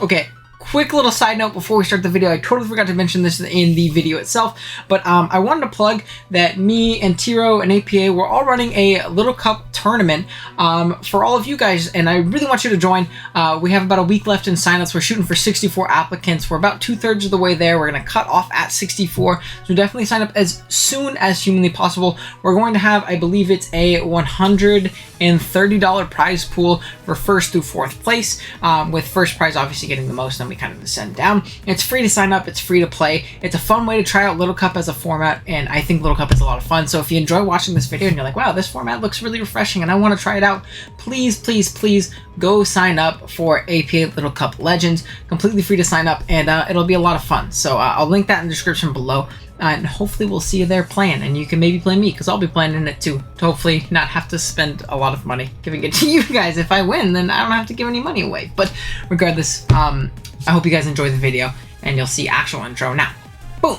Okay, quick little side note before we start the video. I totally forgot to mention this in the video itself, but I wanted to plug that me and Tiro and APA, we're all running a Little Cup tournament for all of you guys, and I really want you to join. We have about a week left in signups. We're shooting for 64 applicants. We're about 2/3 of the way there. We're going to cut off at 64, so definitely sign up as soon as humanly possible. We're going to have, I believe it's a $130 prize pool for 1st through 4th place, with first prize obviously getting the most, then we kind of descend down. It's free to sign up. It's free to play. It's a fun way to try out Little Cup as a format, and I think Little Cup is a lot of fun. So if you enjoy watching this video and you're like, wow, this format looks really refreshing and I want to try it out, please, please, please go sign up for APA Little Cup Legends. Completely free to sign up, and it'll be a lot of fun. So I'll link that in the description below, and hopefully we'll see you there playing, and you can maybe play me because I'll be playing in it too, to hopefully not have to spend a lot of money giving it to you guys. If I win, then I don't have to give any money away. But regardless, I hope you guys enjoy the video, and you'll see actual intro now. Boom!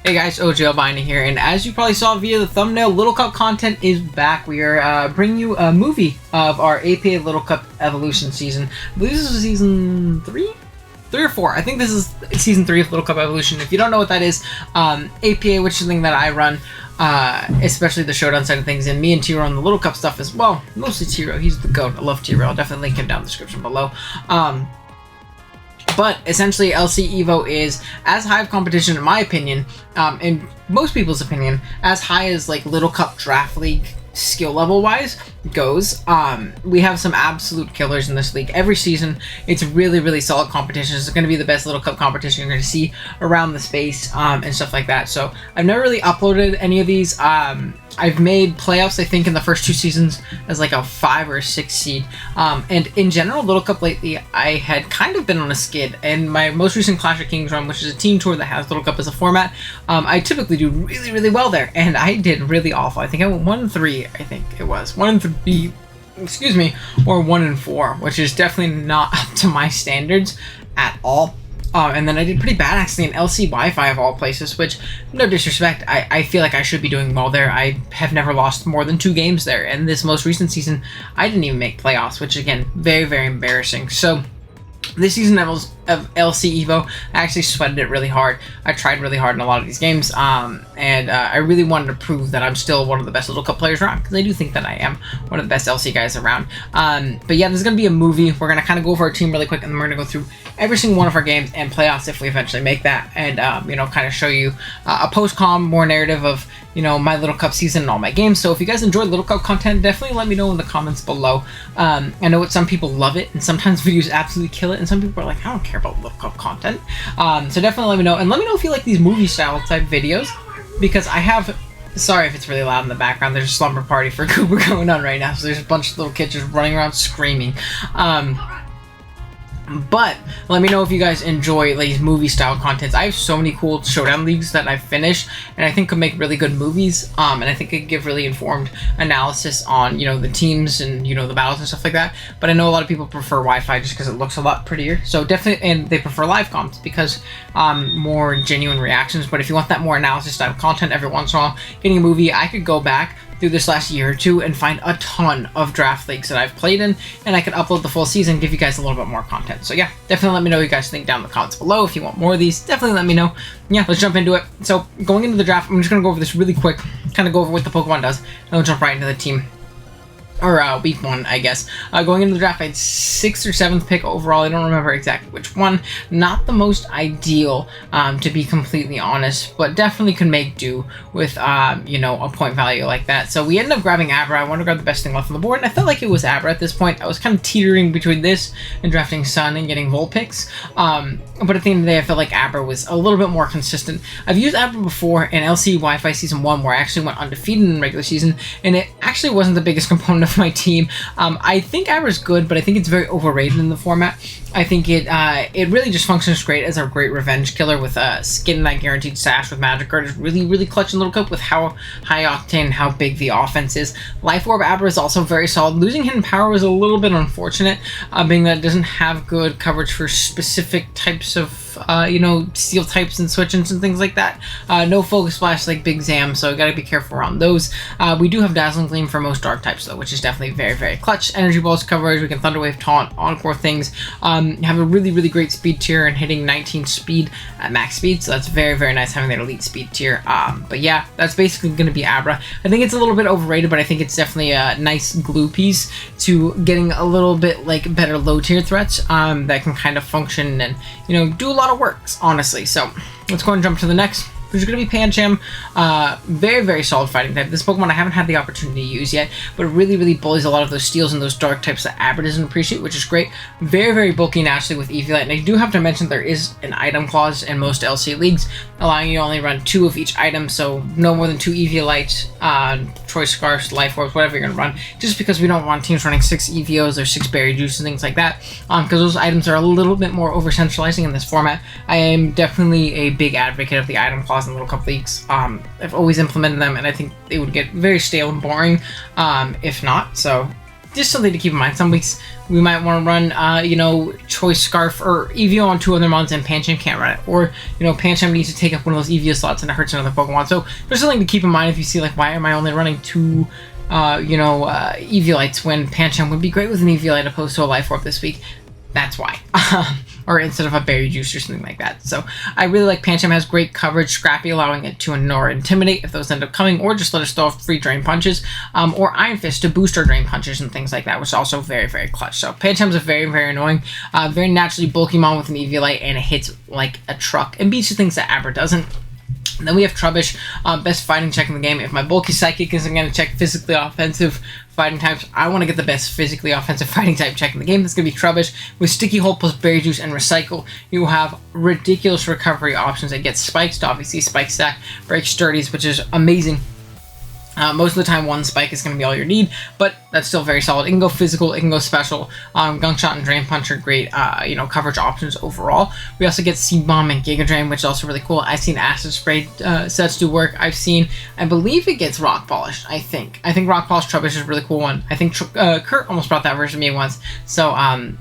Hey guys, OGalbina here, and as you probably saw via the thumbnail, Little Cup content is back. We are bringing you a movie of our APA Little Cup Evolution season. I believe this is season 3 or 4. I think this is season 3 of Little Cup Evolution. If you don't know what that is, APA, which is something that I run, especially the showdown side of things, and me and Tiro on the Little Cup stuff as well. Mostly Tiro, he's the GOAT. I love Tiro. I'll definitely link him down in the description below. But essentially, LC Evo is as high of competition, in my opinion, in most people's opinion, as high as like Little Cup Draft League skill level wise goes. We have some absolute killers in this league every season. It's really, really solid competition. It's going to be the best Little Cup competition you're going to see around the space, and stuff like that. So I've never really uploaded any of these. I've made playoffs, I think, in the first 2 seasons as like a 5 or 6 seed. And in general, Little Cup lately, I had kind of been on a skid. And my most recent Clash of Kings run, which is a team tour that has Little Cup as a format, I typically do really, really well there. And I did really awful. I think I went 1-3, I think it was. 1-3, excuse me, or 1-4, which is definitely not up to my standards at all. And then I did pretty bad actually in LC Wi-Fi of all places, which, no disrespect, I feel like I should be doing well there. I have never lost more than 2 games there, and this most recent season I didn't even make playoffs, which again, very, very embarrassing. So this season of LC Evo, I actually sweated it really hard. I tried really hard in a lot of these games, and I really wanted to prove that I'm still one of the best Little Cup players around, because I do think that I am one of the best LC guys around. But yeah, this is going to be a movie. We're going to kind of go over our team really quick, and then we're going to go through every single one of our games and playoffs if we eventually make that, and you know, kind of show you a post-com, more narrative of, you know, my Little Cup season and all my games. So if you guys enjoy Little Cup content, definitely let me know in the comments below. I know some people love it, and sometimes videos absolutely kill it, and some people are like, I don't care about Little Cup content. So definitely let me know, and let me know if you like these movie style type videos, because I have, sorry if it's really loud in the background, there's a slumber party for Cooper going on right now, so there's a bunch of little kids just running around screaming. But let me know if you guys enjoy like these movie style contents. I have so many cool showdown leagues that I've finished and I think could make really good movies, and I think it could give really informed analysis on, you know, the teams and, you know, the battles and stuff like that. But I know a lot of people prefer Wi-Fi just because it looks a lot prettier, so definitely, and they prefer live comps because more genuine reactions. But if you want that more analysis style content every once in a while, getting a movie, I could go back through this last year or 2 and find a ton of draft leagues that I've played in, and I could upload the full season, give you guys a little bit more content. So yeah, definitely let me know what you guys think down in the comments below. If you want more of these, definitely let me know. Yeah, let's jump into it. So going into the draft, I'm just going to go over this really quick, kind of go over what the Pokemon does, and we'll jump right into the team. Or week 1, I guess. Going into the draft, I had 6th or 7th pick overall. I don't remember exactly which one. Not the most ideal, to be completely honest, but definitely could make do with, you know, a point value like that. So we ended up grabbing Abra. I wanted to grab the best thing left on the board, and I felt like it was Abra at this point. I was kind of teetering between this and drafting Sun and getting Vulpix. But at the end of the day, I felt like Abra was a little bit more consistent. I've used Abra before in LC Wi-Fi Season 1, where I actually went undefeated in regular season, and it actually wasn't the biggest component of my team. I think Abra's good, but I think it's very overrated in the format. I think it really just functions great as a great revenge killer with getting that guaranteed sash with Magic Guard is really, really clutch in Little Cup with how high octane and how big the offense is. Life Orb Abra is also very solid. Losing Hidden Power was a little bit unfortunate, being that it doesn't have good coverage for specific types of you know, steel types and switch-ins and things like that. No focus splash like Big Zam, so gotta be careful around those. We do have Dazzling Gleam for most dark types though, which is definitely very, very clutch. Energy Balls coverage, we can Thunder Wave, Taunt, Encore things. Have a really, really great speed tier and hitting 19 speed at max speed, so that's very, very nice having that elite speed tier. But yeah, that's basically going to be Abra. I think it's a little bit overrated, but I think it's definitely a nice glue piece to getting a little bit like better low tier threats that can kind of function and, you know, do a lot of works, honestly. So let's go and jump to the next, which is going to be Pancham. Very, very solid fighting type. This Pokemon I haven't had the opportunity to use yet, but it really, really bullies a lot of those steals and those dark types that Abra doesn't appreciate, which is great. Very, very bulky naturally with Eviolite, and I do have to mention there is an item clause in most LC leagues, allowing you to only run 2 of each item, so no more than 2 Eviolites, Choice Scarfs, Life Orbs, whatever you're going to run, just because we don't want teams running 6 Evios or 6 Berry Juice and things like that, because those items are a little bit more over-centralizing in this format. I am definitely a big advocate of the item clause in Little Cup leagues. I've always implemented them, and I think they would get very stale and boring if not, so just something to keep in mind. Some weeks we might want to run, you know, Choice Scarf or Evio on 2 other mons and Pancham can't run it. Or, you know, Pancham needs to take up one of those Evio slots and it hurts another Pokemon. So there's something to keep in mind if you see, like, why am I only running 2, you know, Eviolites when Pancham would be great with an Eviolite opposed to a Life Orb this week. That's why. Or instead of a Berry Juice or something like that. So I really like Pancham. Has great coverage, Scrappy, allowing it to ignore Intimidate if those end up coming, or just let us throw off free Drain Punches, or Iron Fist to boost our Drain Punches and things like that, which is also very, very clutch. So Pancham's a very, very annoying, very naturally bulky mon with an Eviolite, and it hits like a truck and beats the things that Abra doesn't. Then we have Trubbish, best fighting check in the game. If my bulky Psychic isn't going to check physically offensive fighting types, I want to get the best physically offensive fighting type check in the game. That's going to be Trubbish. With Sticky Hole plus Berry Juice and Recycle, you have ridiculous recovery options. It gets Spikes to obviously Spike Stack, break Sturdies, which is amazing. Most of the time, 1 spike is going to be all you need, but that's still very solid. It can go physical, it can go special. Gunk Shot and Drain Punch are great, you know, coverage options overall. We also get Seed Bomb and Giga Drain, which is also really cool. I've seen Acid Spray sets do work. I believe it gets Rock Polish, I think. Rock Polish Trubbish is a really cool one. I think Kurt almost brought that version to me once, so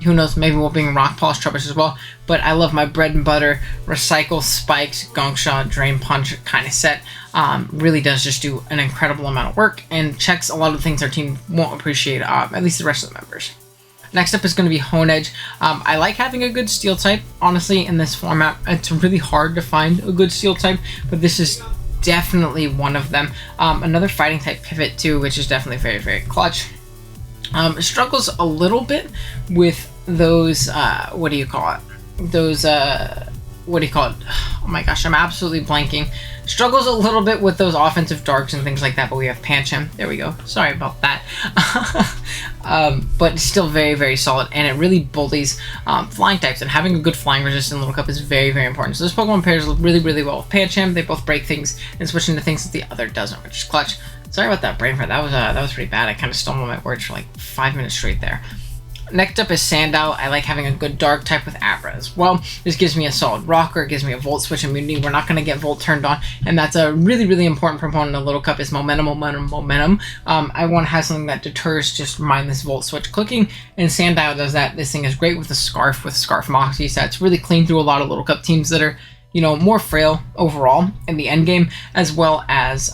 who knows, maybe we'll bring Rock Polish Trubbish as well. But I love my bread and butter, Recycle, Spikes, Gunk Shot, Drain Punch kind of set. Really does just do an incredible amount of work and checks a lot of things our team won't appreciate, at least the rest of the members. Next up is going to be Hone Edge. I like having a good steel type, honestly, in this format. It's really hard to find a good steel type, but this is definitely one of them. Another fighting type pivot too, which is definitely very, very clutch. Struggles a little bit with those, what do you call it? Those, what do you call it? Oh my gosh, I'm absolutely blanking. Struggles a little bit with those offensive darks and things like that, but we have Pancham. There we go. Sorry about that. But it's still very, very solid, and it really bullies flying types, and having a good flying resist in Little Cup is very, very important. So this Pokemon pairs really, really well with Pancham. They both break things and switch into things that the other doesn't, which is clutch. Sorry about that brain fart. That was pretty bad. I kind of stumbled my words for like 5 minutes straight there. Next up is Sandow. I like having a good dark type with Abra as well. This gives me a solid rocker, it gives me a Volt Switch immunity. We're not going to get Volt turned on, and that's a really, really important component of Little Cup is momentum. I want to have something that deters just mindless Volt Switch clicking, and Sandow does that. This thing is great with the Scarf, with Scarf Moxie sets. Really clean through a lot of Little Cup teams that are, you know, more frail overall in the end game, as well as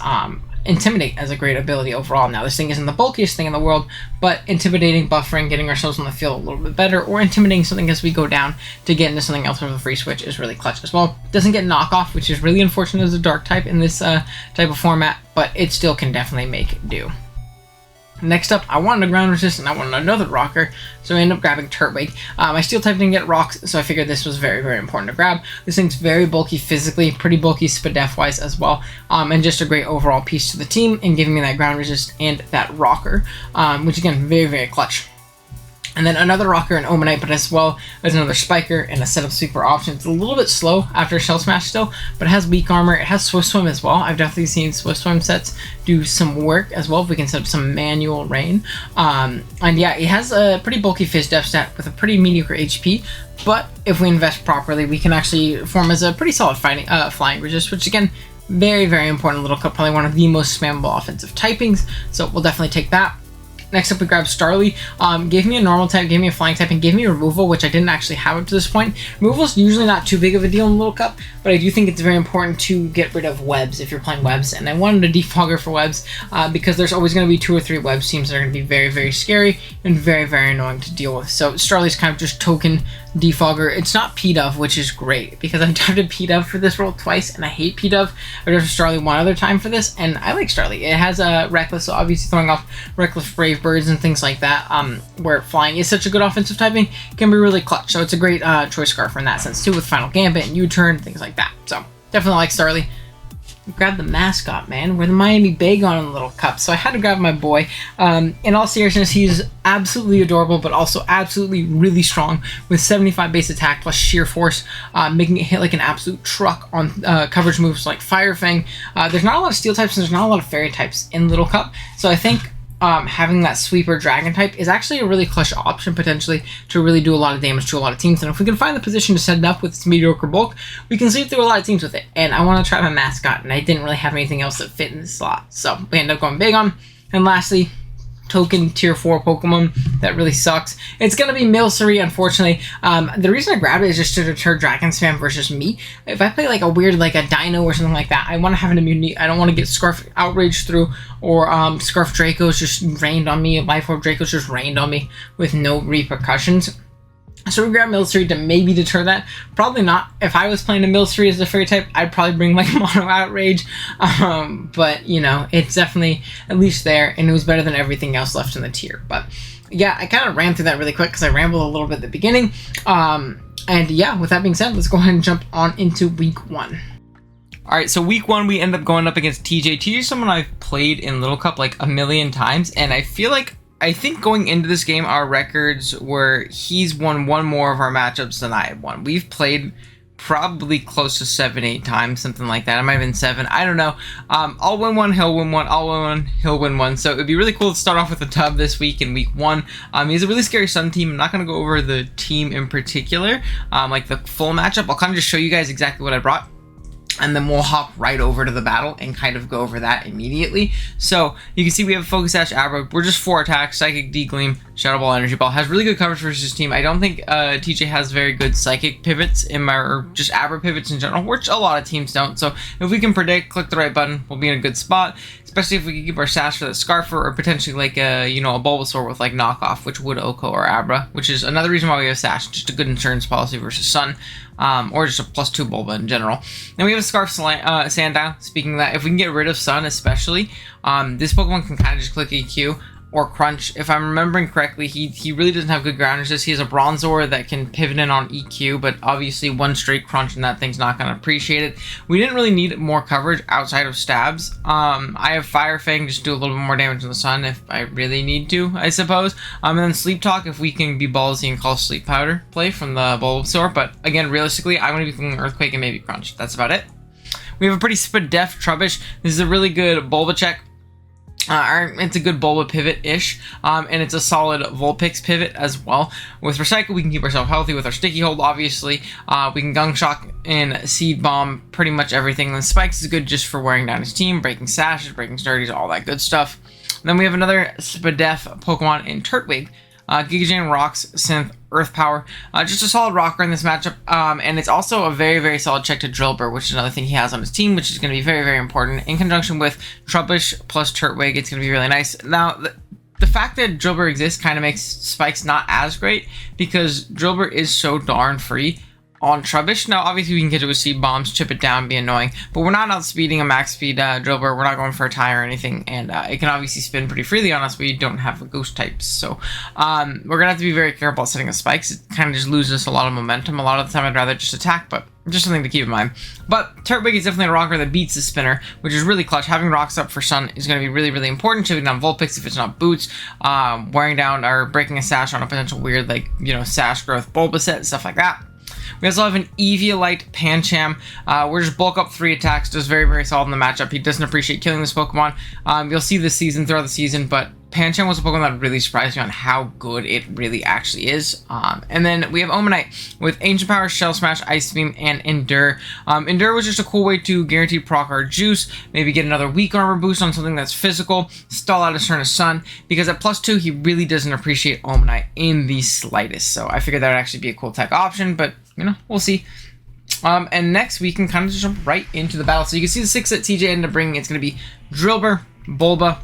Intimidate as a great ability overall. Now, this thing isn't the bulkiest thing in the world, but intimidating, buffering, getting ourselves on the field a little bit better, or intimidating something as we go down to get into something else with a free switch is really clutch as well. Doesn't get knockoff, which is really unfortunate as a dark type in this type of format, but it still can definitely make do. Next up, I wanted a ground resist and I wanted another rocker, so I ended up grabbing Turtwig. My steel type didn't get rocks, so I figured this was very, very important to grab. This thing's very bulky physically, pretty bulky Spadef wise as well, and just a great overall piece to the team in giving me that ground resist and that rocker, which again, very, very clutch. And then another rocker and Omanite, but as well as another spiker and a set of super options. It's a little bit slow after Shell Smash still, but it has weak armor. It has Swift Swim as well. I've definitely seen Swift Swim sets do some work as well if we can set up some manual rain. And yeah, it has a pretty bulky Fizz Def stat with a pretty mediocre HP, but if we invest properly, we can actually form as a pretty solid fighting, flying resist, which again, very, very important. Little Cup, probably one of the most spammable offensive typings, so we'll definitely take that. Next up, we grabbed Starly. Gave me a normal type, gave me a flying type, and gave me removal, which I didn't actually have up to this point. Removal is usually not too big of a deal in Little Cup, but I do think it's very important to get rid of webs if you're playing webs. And I wanted a defogger for webs because there's always going to be 2 or 3 webs teams that are going to be very, very scary and very, very annoying to deal with. So Starly's kind of just token defogger. It's not P-Dove, which is great because I've drafted P-Dove for this role twice, and I hate P-Dove. I drafted Starly one other time for this, and I like Starly. It has a Reckless, so obviously throwing off Reckless Brave Birds and things like that, where flying is such a good offensive typing, can be really clutch. So it's a great choice scarf in that sense too, with Final Gambit and U-Turn, things like that. So definitely like Starly. Grab the mascot, man. We're the Miami Bagon in the Little Cup, so I had to grab my boy. In all seriousness, he's absolutely adorable, but also absolutely really strong with 75 base attack plus sheer force, making it hit like an absolute truck on coverage moves like Fire Fang. There's not a lot of steel types and there's not a lot of fairy types in Little Cup, so I think having that sweeper dragon type is actually a really clutch option potentially to really do a lot of damage to a lot of teams. And if we can find the position to set it up with its mediocre bulk, we can sweep through a lot of teams with it. And I want to try my mascot, and I didn't really have anything else that fit in the slot, so we ended up going big on. And lastly, token tier 4 Pokemon that really sucks. It's gonna be Milcery, unfortunately. The reason I grabbed it is just to deter Dragon Spam versus me. If I play like a weird, like a Dino or something like that, I want to have an immunity. I don't want to get Scarf Outrage through, or Scarf Dracos just rained on me, Life Orb Dracos just rained on me with no repercussions. So we grab Milcery to maybe deter that. Probably not. If I was playing a Milcery as a fairy type, I'd probably bring like Mono Outrage. But, you know, it's definitely at least there, and it was better than everything else left in the tier. But yeah, I kind of ran through that really quick because I rambled a little bit at the beginning. And yeah, with that being said, let's go ahead and jump on into week 1. Alright, so week 1 we end up going up against TJ. TJ is someone I've played in Little Cup like a million times, and I think going into this game, our records were he's won 1 more of our matchups than I have won. We've played probably close to 7-8 times, something like that. It might have been 7. I don't know. I'll win 1, he'll win 1. I'll win 1, he'll win 1. So it'd be really cool to start off with a tub this week in week 1. He's a really scary Sun team. I'm not going to go over the team in particular, like the full matchup. I'll kind of just show you guys exactly what I brought, and then we'll hop right over to the battle and kind of go over that immediately. So you can see we have Focus Sash, Abra. We're just 4 attacks. Psychic, D-Gleam, Shadow Ball, Energy Ball. Has really good coverage versus his team. I don't think TJ has very good Psychic pivots or just Abra pivots in general, which a lot of teams don't. So if we can predict, click the right button, we'll be in a good spot. Especially if we can keep our Sash for the Scarfer, or potentially like a Bulbasaur with like knockoff, which would Oko or Abra, which is another reason why we have Sash. Just a good insurance policy versus Sun, or just a +2 Bulba in general. Then we have a Scarf Sandow. Speaking of that, if we can get rid of Sun especially, this Pokemon can kind of just click EQ or Crunch. If I'm remembering correctly, he really doesn't have good ground resist. He has a Bronzor that can pivot in on EQ, but obviously 1 straight Crunch and that thing's not going to appreciate it. We didn't really need more coverage outside of stabs. I have Fire Fang, just do a little bit more damage on the Sun if I really need to, I suppose. And then Sleep Talk if we can be ballsy and call Sleep Powder play from the Bulbasaur. But again, realistically, I'm going to be thinking Earthquake and maybe Crunch. That's about it. We have a pretty Spadef Trubbish. This is a really good Bulba check. It's a good Bulba pivot-ish, and it's a solid Vulpix pivot as well. With Recycle, we can keep ourselves healthy with our Sticky Hold, obviously. We can Gunk Shock and Seed Bomb pretty much everything. And then Spikes is good just for wearing down his team, breaking Sashes, breaking Sturdies, all that good stuff. And then we have another Spadef Pokemon in Turtwig. Giga Drain, Rocks, Synth, Earth Power. Just a solid rocker in this matchup, and it's also a very, very solid check to Drillbur, which is another thing he has on his team, which is going to be very, very important. In conjunction with Trubbish plus Turtwig, it's going to be really nice. Now, the fact that Drillbur exists kind of makes Spikes not as great, because Drillbur is so darn free on Trubbish. Now, obviously, we can get it with Seed Bombs, chip it down, be annoying, but we're not outspeeding a max speed Drillbur. We're not going for a tie or anything, and it can obviously spin pretty freely on us. We don't have a ghost types, so we're gonna have to be very careful about setting up Spikes. It kind of just loses a lot of momentum. A lot of the time, I'd rather just attack, but just something to keep in mind. But Turtwig is definitely a rocker that beats the spinner, which is really clutch. Having rocks up for Sun is going to be really, really important. Chipping down Vulpix if it's not Boots, wearing down or breaking a Sash on a potential weird, like, Sash growth Bulbaset, stuff like that. We also have an Eviolite Pancham. We're just bulk up 3 attacks. Does very, very solid in the matchup. He doesn't appreciate killing this Pokemon. You'll see this season throughout the season, but Pancham was a Pokemon that really surprised me on how good it really actually is. And then we have Omanite with Ancient Power, Shell Smash, Ice Beam, and Endure. Endure was just a cool way to guarantee proc our juice, maybe get another weak armor boost on something that's physical, stall out a turn of Sun, because at +2 he really doesn't appreciate Omanite in the slightest. So I figured that would actually be a cool tech option, but you know, we'll see. And next we can kind of just jump right into the battle. So you can see the 6 that TJ ended up bringing. It's going to be Drillbur, Bulba,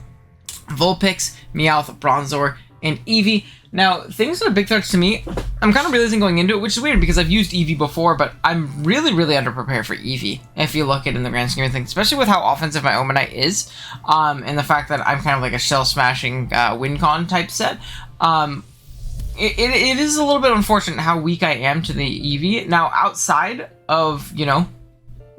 Vulpix, Meowth, Bronzor, and Eevee. Now, things that are big threats to me, I'm kind of realizing going into it, which is weird because I've used Eevee before, but I'm really, really underprepared for Eevee, if you look at it in the grand scheme of things, especially with how offensive my Omanite is, and the fact that I'm kind of like a shell-smashing win-con type set. It is a little bit unfortunate how weak I am to the Eevee. Now, outside of, you know,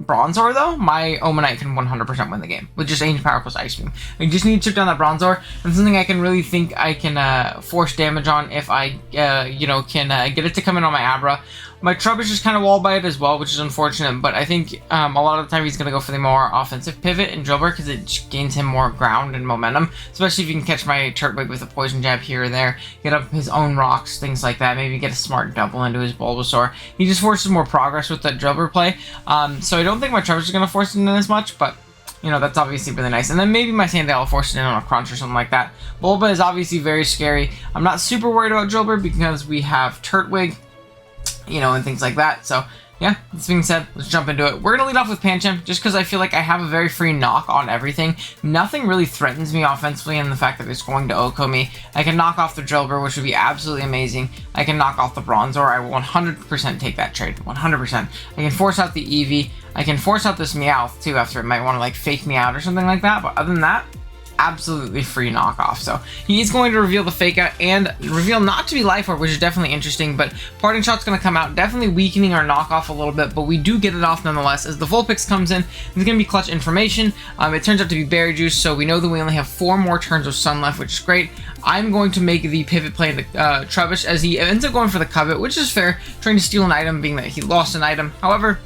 Bronzor, though, my Omanite can 100% win the game with just Ancient Power plus Ice Beam. I just need to chip down that Bronzor, and something I can really think I can force damage on if I, you know, can get it to come in on my Abra. My Trubbish is kind of wall by it as well, which is unfortunate, but I think a lot of the time he's going to go for the more offensive pivot in Drillbur because it gains him more ground and momentum, especially if you can catch my Turtwig with a Poison Jab here or there, get up his own rocks, things like that, maybe get a smart double into his Bulbasaur. He just forces more progress with that Drillbur play, so I don't think my Trubbish is going to force it in as much, but you know, that's obviously really nice. And then maybe my Sandow will force it in on a crunch or something like that. Bulba is obviously very scary. I'm not super worried about Drillbur because we have Turtwig, you know, and things like that. So yeah, this being said, let's jump into it. We're gonna lead off with Pancham just because I feel like I have a very free knock on everything. Nothing really threatens me offensively, and the fact that it's going to OHKO me. I can knock off the Drillbur, which would be absolutely amazing. I can knock off the Bronzor. I will 100% take that trade, 100%. I can force out the Eevee. I can force out this Meowth too after it might want to like fake me out or something like that, but other than that, absolutely free knockoff. So he is going to reveal the fake out and reveal not to be Life Orb, which is definitely interesting, but Parting Shot's going to come out, definitely weakening our knockoff a little bit, but we do get it off nonetheless as the Vulpix comes in. It's going to be clutch information. It turns out to be Berry Juice, so we know that we only have 4 more turns of Sun left, which is great. I'm going to make the pivot play into Trubbish as he ends up going for the Covet, which is fair, trying to steal an item, being that he lost an item. However,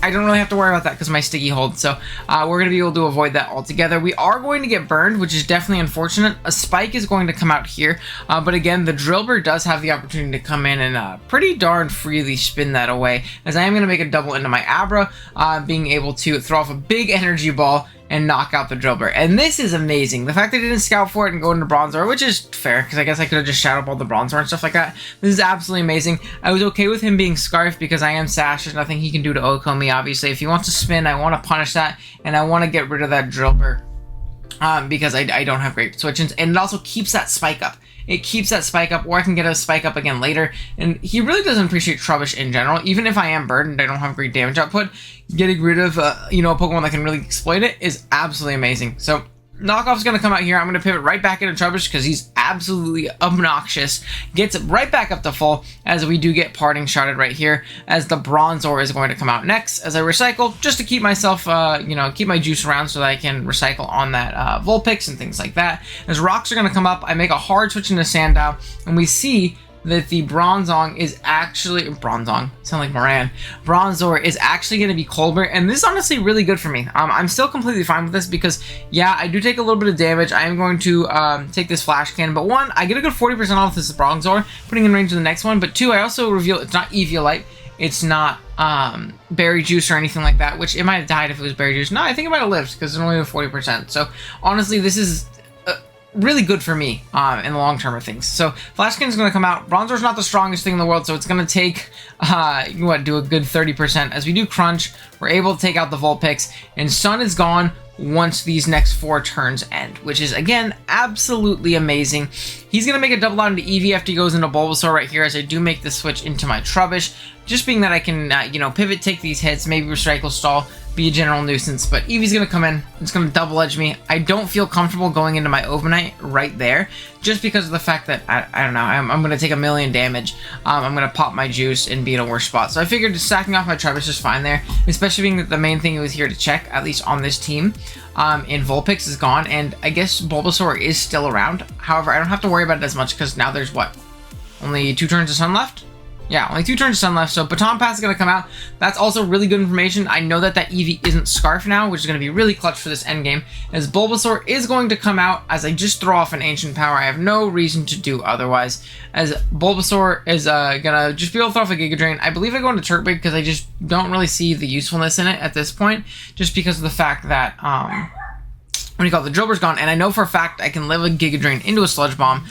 I don't really have to worry about that because my Sticky holds, so we're going to be able to avoid that altogether. We are going to get burned, which is definitely unfortunate. A Spike is going to come out here, but again, the Drillbur does have the opportunity to come in and pretty darn freely spin that away, as I am going to make a double into my Abra, being able to throw off a big energy ball and knock out the Drillbur. And this is amazing. The fact that he didn't scout for it and go into Bronzor, which is fair, because I guess I could have just Shadow Balled the Bronzor and stuff like that. This is absolutely amazing. I was okay with him being Scarf because I am Sash. There's nothing he can do to OHKO me, obviously. If he wants to spin, I want to punish that, and I want to get rid of that Drillbur. Because I don't have great switch-ins, and it also keeps that Spike up. It keeps that Spike up, or I can get a Spike up again later, and he really doesn't appreciate Trubbish in general. Even if I am burdened, I don't have great damage output, getting rid of, you know, a Pokemon that can really exploit it is absolutely amazing. So Knockoff's going to come out here. I'm going to pivot right back into Trubbish because he's absolutely obnoxious. Gets right back up to full as we do get Parting Shotted right here, as the Bronzor is going to come out next as I recycle just to keep myself, you know, keep my juice around so that I can recycle on that Vulpix and things like that. As rocks are going to come up, I make a hard switch into Sandow, and we see that the Bronzor is actually sound like Moran. Bronzor is actually going to be Colbert, and this is honestly really good for me. I'm still completely fine with this because, yeah, I do take a little bit of damage. I am going to take this Flash Cannon, but 1, I get a good 40% off this Bronzor, putting in range of the next one, but 2, I also reveal it's not Eviolite, it's not Berry Juice or anything like that, which it might have died if it was Berry Juice. No, I think it might have lived because it's only a 40%. So honestly, this is really good for me in the long term of things. So Flash Cannon is going to come out. Bronzor's not the strongest thing in the world, so it's going to take do a good 30%. As we do Crunch, we're able to take out the Vulpix, and Sun is gone once these next 4 turns end, which is again absolutely amazing. He's going to make a double out into Eevee after he goes into Bulbasaur right here, as I do make the switch into my Trubbish, just being that I can you know, pivot, take these hits, maybe recycle, stall, be a general nuisance. But Eevee's going to come in, it's going to double edge me. I don't feel comfortable going into my Overnight right there, just because of the fact that I don't know, I'm going to take a million damage. I'm going to pop my juice and be in a worse spot, so I figured just stacking off my Trubbish is fine there, especially being that the main thing he was here to check, at least on this team, in Vulpix is gone, and I guess Bulbasaur is still around. However, I don't have to worry about it as much because now there's what, only 2 turns of Sun left? Yeah, only 2 turns of sun left, so Baton Pass is going to come out. That's also really good information. I know that Eevee isn't Scarf now, which is going to be really clutch for this endgame, as Bulbasaur is going to come out as I just throw off an Ancient Power. I have no reason to do otherwise, as Bulbasaur is going to just be able to throw off a Giga Drain. I believe I go into Turtwig because I just don't really see the usefulness in it at this point, just because of the fact that, the Drillbur's gone, and I know for a fact I can live a Giga Drain into a Sludge Bomb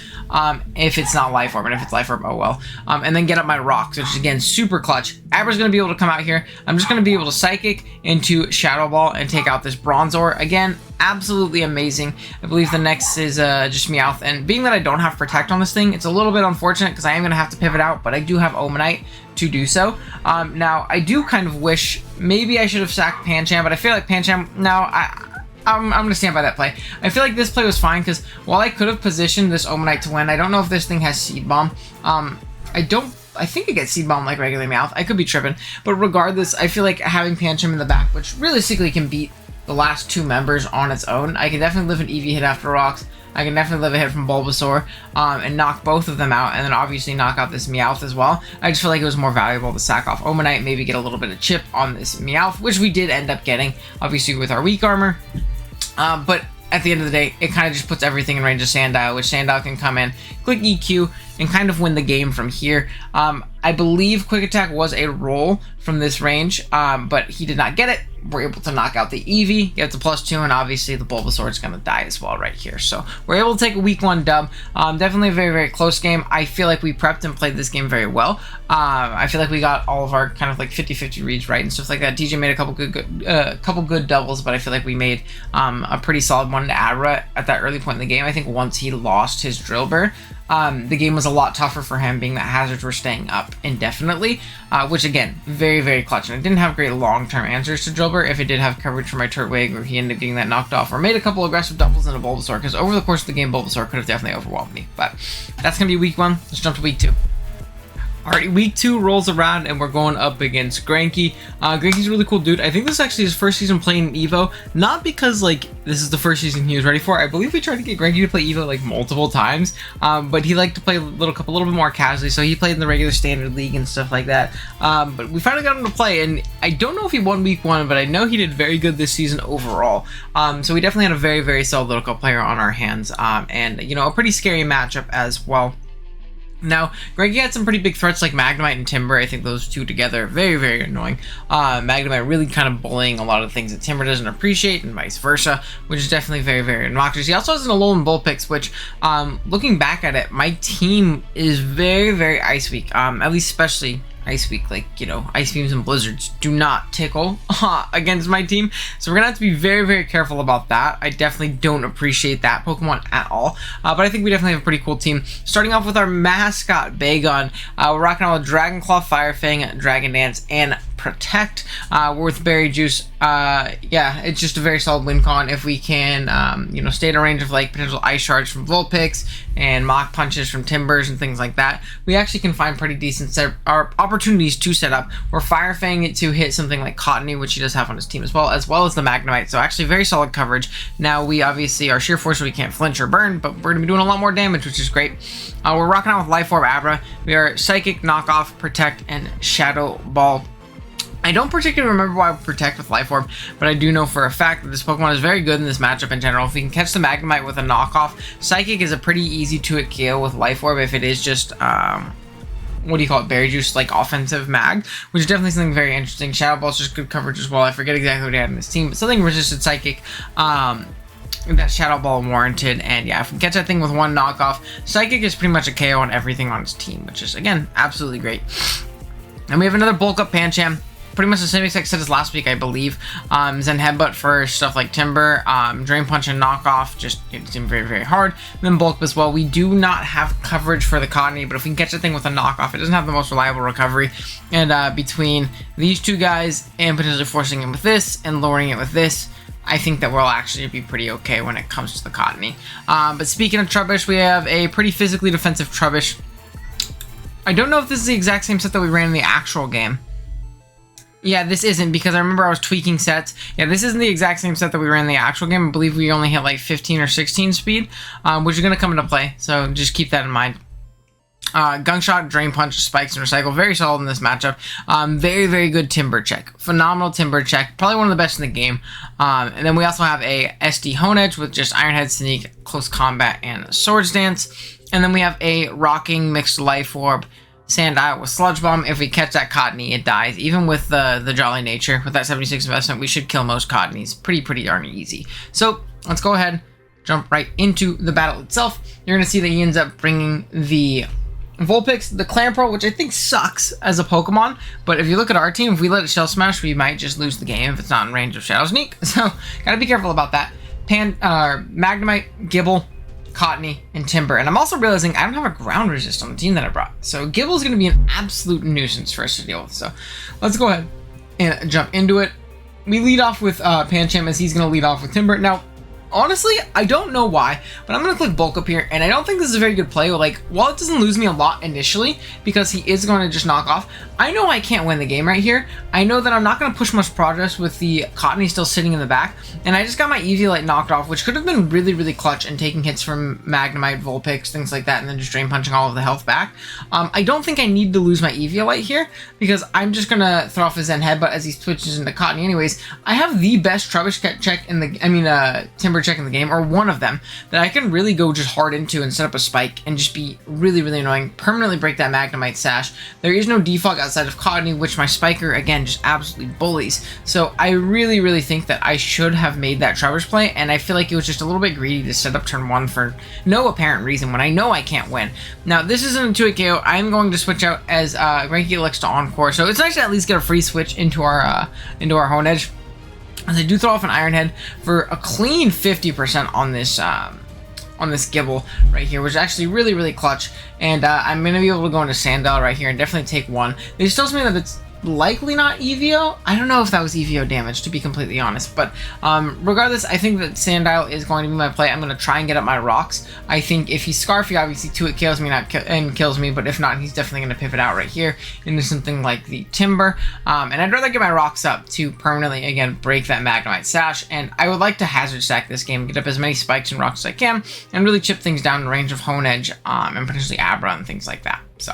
if it's not Life Orb, and if it's Life Orb, oh well. And then get up my Rocks, which is, again, super clutch. Abra's going to be able to come out here. I'm just going to be able to Psychic into Shadow Ball and take out this Bronzor. Again, absolutely amazing. I believe the next is just Meowth, and being that I don't have Protect on this thing, it's a little bit unfortunate because I am going to have to pivot out, but I do have Omanite to do so. Now, I do kind of wish maybe I should have sacked Pancham, but I feel like Pancham, I'm going to stand by that play. I feel like this play was fine because while I could have positioned this Omanite to win, I don't know if this thing has Seed Bomb. I think it gets Seed Bomb like regular Meowth. I could be tripping. But regardless, I feel like having Pancham in the back, which realistically can beat the last 2 members on its own. I can definitely live an Eevee hit after Rocks. I can definitely live a hit from Bulbasaur and knock both of them out, and then obviously knock out this Meowth as well. I just feel like it was more valuable to sack off Omanite, maybe get a little bit of chip on this Meowth, which we did end up getting, obviously with our weak armor. But at the end of the day, it kind of just puts everything in range of Sandow, which Sandow can come in, click EQ, and kind of win the game from here. I believe Quick Attack was a roll from this range, but he did not get it. We're able to knock out the Eevee, get to +2, and obviously the Bulbasaur is going to die as well right here. So we're able to take a week 1 dub. Definitely a very, very close game. I feel like we prepped and played this game very well. I feel like we got all of our kind of like 50-50 reads right and stuff like that. DJ made a couple good doubles, but I feel like we made a pretty solid one to Abra at that early point in the game. I think once he lost his Drillbur, the game was a lot tougher for him, being that hazards were staying up indefinitely, which again, very, very clutch. And I didn't have great long-term answers to Drillbur if it did have coverage for my Turtwig, or he ended up getting that knocked off, or made a couple aggressive doubles into Bulbasaur, because over the course of the game, Bulbasaur could have definitely overwhelmed me. But that's going to be week 1. Let's jump to week 2. Alright, week 2 rolls around and we're going up against Granky. Granky's a really cool dude. I think this is actually his first season playing Evo. Not because, like, this is the first season he was ready for. I believe we tried to get Granky to play Evo, like, multiple times. But he liked to play a little bit more casually, so he played in the regular standard league and stuff like that. But we finally got him to play, and I don't know if he won week 1, but I know he did very good this season overall. So we definitely had a very, very solid little player on our hands. And, you know, a pretty scary matchup as well. Now, Granky had some pretty big threats like Magnemite and Timber. I think those two together are very, very annoying. Magnemite really kind of bullying a lot of things that Timber doesn't appreciate, and vice versa, which is definitely very, very obnoxious. He also has an Alolan Bullpix, which, looking back at it, my team is very, very Ice Weak, at least especially Ice Weak, like, you know, Ice Beams and Blizzards do not tickle against my team. So we're going to have to be very, very careful about that. I definitely don't appreciate that Pokemon at all. But I think we definitely have a pretty cool team. Starting off with our mascot, Bagon. We're rocking out with Dragon Claw, Fire Fang, Dragon Dance, and Protect. With Berry Juice. Yeah, it's just a very solid win con if we can, you know, stay in a range of like potential Ice Shards from Vulpix and Mach Punches from Timbers and things like that. We actually can find pretty decent opportunities to set up. We're Fire Fang to hit something like Cottony, which he does have on his team as well as the Magnemite. So actually very solid coverage. Now we obviously are Sheer Force, so we can't flinch or burn, but we're going to be doing a lot more damage, which is great. We're rocking out with Life Orb Abra. We are Psychic, Knockoff, Protect, and Shadow Ball. I don't particularly remember why we Protect with Life Orb, but I do know for a fact that this Pokemon is very good in this matchup in general. If we can catch the Magnemite with a knockoff, Psychic is a pretty easy to hit KO with Life Orb if it is just, what do you call it, Berry Juice, like offensive mag, which is definitely something very interesting. Shadow Ball's just good coverage as well. I forget exactly what he had in his team, but something resisted Psychic. That Shadow Ball warranted, and yeah, if we catch that thing with one knockoff, Psychic is pretty much a KO on everything on his team, which is, again, absolutely great. And we have another bulk up Pancham. Pretty much the same exact set as last week, I believe. Zen Headbutt for stuff like Timber, Drain Punch and Knockoff, just it seemed very, very hard. And then Bulk as well. We do not have coverage for the Cottony, but if we can catch the thing with a Knockoff, it doesn't have the most reliable recovery. And between these two guys and potentially forcing it with this and lowering it with this, I think that we'll actually be pretty okay when it comes to the Cottony. But speaking of Trubbish, we have a pretty physically defensive Trubbish. I don't know if this is the exact same set that we ran in the actual game. Yeah, this isn't, because I remember I was tweaking sets. Yeah, this isn't the exact same set that we ran in the actual game. I believe we only hit like 15 or 16 speed, which is going to come into play. So just keep that in mind. Gunk Shot, Drain Punch, Spikes, and Recycle. Very solid in this matchup. Very, very good Timber Check. Phenomenal Timber Check. Probably one of the best in the game. And then we also have a SD Hone Edge with just Iron Head, Sneak, Close Combat, and Swords Dance. And then we have a Rocking Mixed Life Orb, Sandow with Sludge Bomb. If we catch that Cottony, it dies. Even with the Jolly Nature, with that 76 investment, we should kill most Cottonies pretty darn easy. So let's go ahead, jump right into the battle itself. You're going to see that he ends up bringing the Vulpix, the Clamperl, which I think sucks as a Pokemon, but if you look at our team, if we let it Shell Smash, we might just lose the game if it's not in range of Shadow Sneak, so gotta be careful about that. Magnemite, Gibble, Cottony, and Timber, and I'm also realizing I don't have a ground resist on the team that I brought, so Gibble's gonna be an absolute nuisance for us to deal with, so let's go ahead and jump into it. We lead off with Pancham, as he's gonna lead off with Timber. Now, honestly, I don't know why, but I'm going to click Bulk Up here, and I don't think this is a very good play. Like, while it doesn't lose me a lot initially, because he is going to just knock off, I know I can't win the game right here. I know that I'm not going to push much progress with the Cottony still sitting in the back, and I just got my Eviolite knocked off, which could have been really clutch and taking hits from Magnemite, Vulpix, things like that, and then just Drain Punching all of the health back. I don't think I need to lose my Eviolite here, because I'm just going to throw off his Zen Headbutt as he switches into Cottony anyways. I have the best Trubbish check in the, Timber Check in the game, or one of them, that I can really go just hard into and set up a spike and just be really annoying, permanently break that Magnemite Sash. There is no defog outside of Cottony, which my Spiker, again, just absolutely bullies. So I really think that I should have made that Trubbish play, and I feel like it was just a little bit greedy to set up turn 1 for no apparent reason when I know I can't win. Now, this isn't a 2-hit KO. I'm going to switch out as Ranky elects to Encore, so it's nice to at least get a free switch into our Hone Edge. As I do throw off an Iron Head for a clean 50% on this Gibble right here, which is actually really clutch. And I'm going to be able to go into Sandow right here and definitely take one. This tells me that it's likely not EVO. I don't know if that was EVO damage, to be completely honest, but regardless, I think that Sandow is going to be my play. I'm going to try and get up my rocks. I think if he's Scarf, he obviously 2-hit KOs me and kills me, but if not, he's definitely going to pivot out right here into something like the Timber, and I'd rather get my rocks up to permanently, again, break that Magnemite Sash, and I would like to hazard stack this game, get up as many spikes and rocks as I can, and really chip things down in range of Hone Edge, and potentially Abra and things like that. So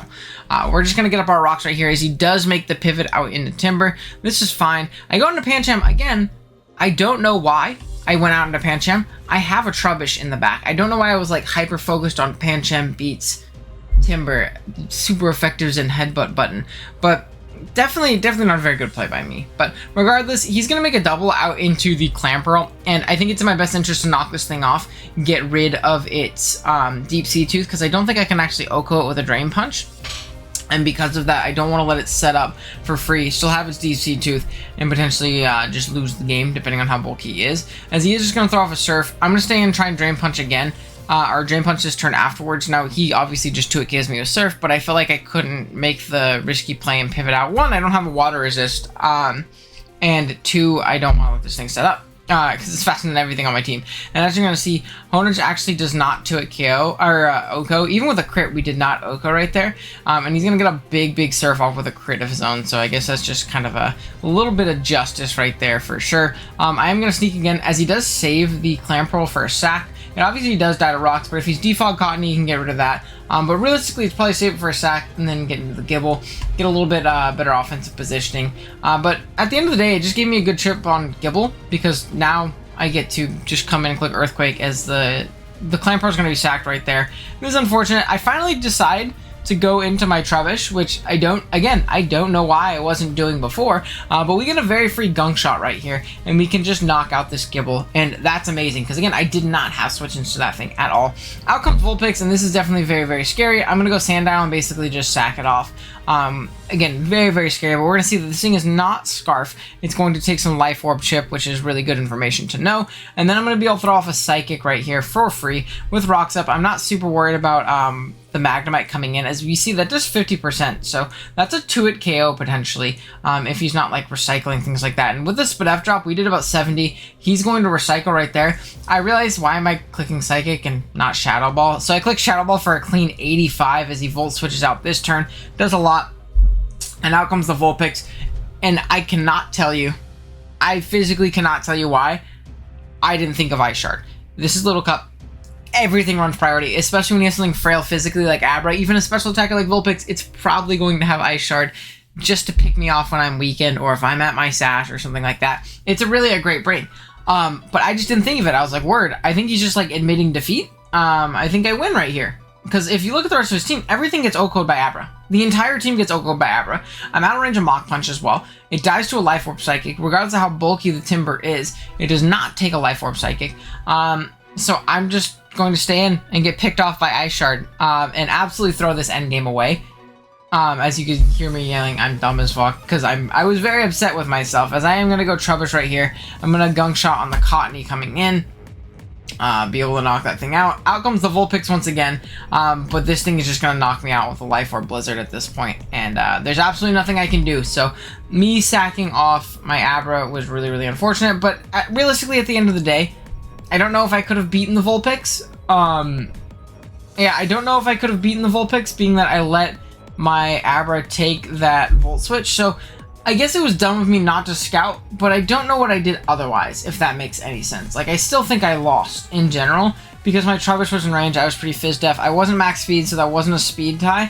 we're just going to get up our rocks right here as he does make the pivot out into Timber. This is fine. I go into Pancham again. I don't know why I went out into Pancham. I have a Trubbish in the back. I don't know why I was like hyper focused on Pancham beats Timber, super effectives and headbutt button, but definitely not a very good play by me. But regardless, he's going to make a double out into the Clamperl, and I think it's in my best interest to knock this thing off, get rid of its Deep Sea Tooth, because I don't think I can actually OHKO it with a Drain Punch. And because of that, I don't want to let it set up for free, still have its Deep Sea Tooth, and potentially just lose the game, depending on how bulky he is. As he is just going to throw off a Surf, I'm going to stay and try and Drain Punch again. Our Drain Punch this turn afterwards. Now, he obviously just 2-hit KOs me with Surf, but I feel like I couldn't make the risky play and pivot out. 1, I don't have a Water Resist, and 2, I don't want to let this thing set up, because it's faster than everything on my team. And as you're going to see, Hone Edge actually does not 2-hit KO, or OHKO. Even with a crit, we did not OHKO right there. And he's going to get a big Surf off with a crit of his own, so I guess that's just kind of a little bit of justice right there for sure. I am going to sneak again, as he does save the Clamperl for a sack. It obviously does die to rocks, but if he's defog Cottony, he can get rid of that. But realistically, it's probably save it for a sack and then get into the Gibble, get a little bit better offensive positioning. But at the end of the day, it just gave me a good trip on Gibble, because now I get to just come in and click Earthquake as the Clamperl is going to be sacked right there. This is unfortunate. I finally decide to go into my Trubbish, which I don't know why I wasn't doing before, but we get a very free Gunk Shot right here, and we can just knock out this Gibble, and that's amazing, because again, I did not have switch into that thing at all. Out comes Vulpix, and this is definitely very scary. I'm going to go Sandow and basically just sack it off. Again, very scary, but we're going to see that this thing is not Scarf. It's going to take some Life Orb Chip, which is really good information to know, and then I'm going to be able to throw off a Psychic right here for free with rocks up. I'm not super worried about the Magnemite coming in, as we see that does 50%, so that's a 2-hit KO potentially, if he's not like recycling things like that. And with the Spadef drop, we did about 70. He's going to recycle right there. I realized, why am I clicking Psychic and not Shadow Ball? So I click Shadow Ball for a clean 85 as he Volt switches out this turn, does a lot, and out comes the Vulpix, and I cannot tell you, I physically cannot tell you why I didn't think of Ice Shard. This is Little Cup. everything runs priority, especially when you have something frail physically like Abra. Even a special attacker like Vulpix, it's probably going to have Ice Shard just to pick me off when I'm weakened or if I'm at my sash or something like that. It's really a great brain. But I just didn't think of it. I was like, word, I think he's just like admitting defeat. I think I win right here. Because if you look at the rest of his team, everything gets O-code by Abra. The entire team gets O-code by Abra. I'm out of range of Mach Punch as well. It dies to a Life Orb Psychic. Regardless of how bulky the Timber is, it does not take a Life Orb Psychic. So I'm just going to stay in and get picked off by Ice Shard and absolutely throw this endgame away. As you can hear me yelling, I'm dumb as fuck, because I was very upset with myself, as I am going to go Trubbish right here. I'm going to Gunk Shot on the Cottony coming in, be able to knock that thing out. Out comes the Vulpix once again, but this thing is just going to knock me out with a Life Orb Blizzard at this point, and there's absolutely nothing I can do. So me sacking off my Abra was really, really unfortunate, but realistically at the end of the day, I don't know if I could have beaten the Vulpix. Yeah, I don't know if I could have beaten the Vulpix, being that I let my Abra take that Volt Switch. So I guess it was dumb of me not to scout, but I don't know what I did otherwise, if that makes any sense. Like, I still think I lost in general, because my Trubbish was in range, I was pretty Fizz Def, I wasn't max speed, so that wasn't a speed tie.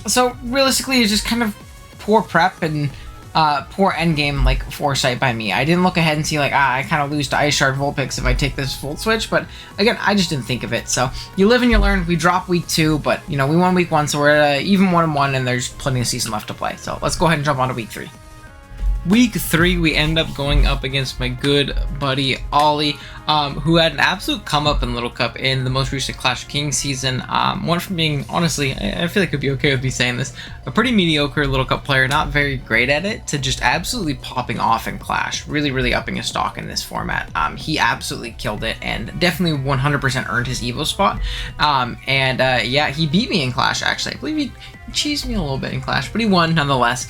So realistically, it's just kind of poor prep and poor endgame, like, foresight by me. I didn't look ahead and see, like, I kind of lose to Ice Shard Vulpix if I take this Volt Switch, but again, I just didn't think of it. So you live and you learn. We drop week 2, but, you know, we won week 1, so we're at even 1-1, and there's plenty of season left to play. So let's go ahead and jump on to week 3. Week 3, we end up going up against my good buddy Ollie, who had an absolute come up in Little Cup in the most recent Clash of Kings season. Went from being, honestly, I feel like it'd be okay with me saying this, a pretty mediocre Little Cup player, not very great at it, to just absolutely popping off in Clash. Really, really upping his stock in this format. He absolutely killed it and definitely 100% earned his Evo spot. Yeah, he beat me in Clash, actually. I believe he cheesed me a little bit in Clash, but he won nonetheless.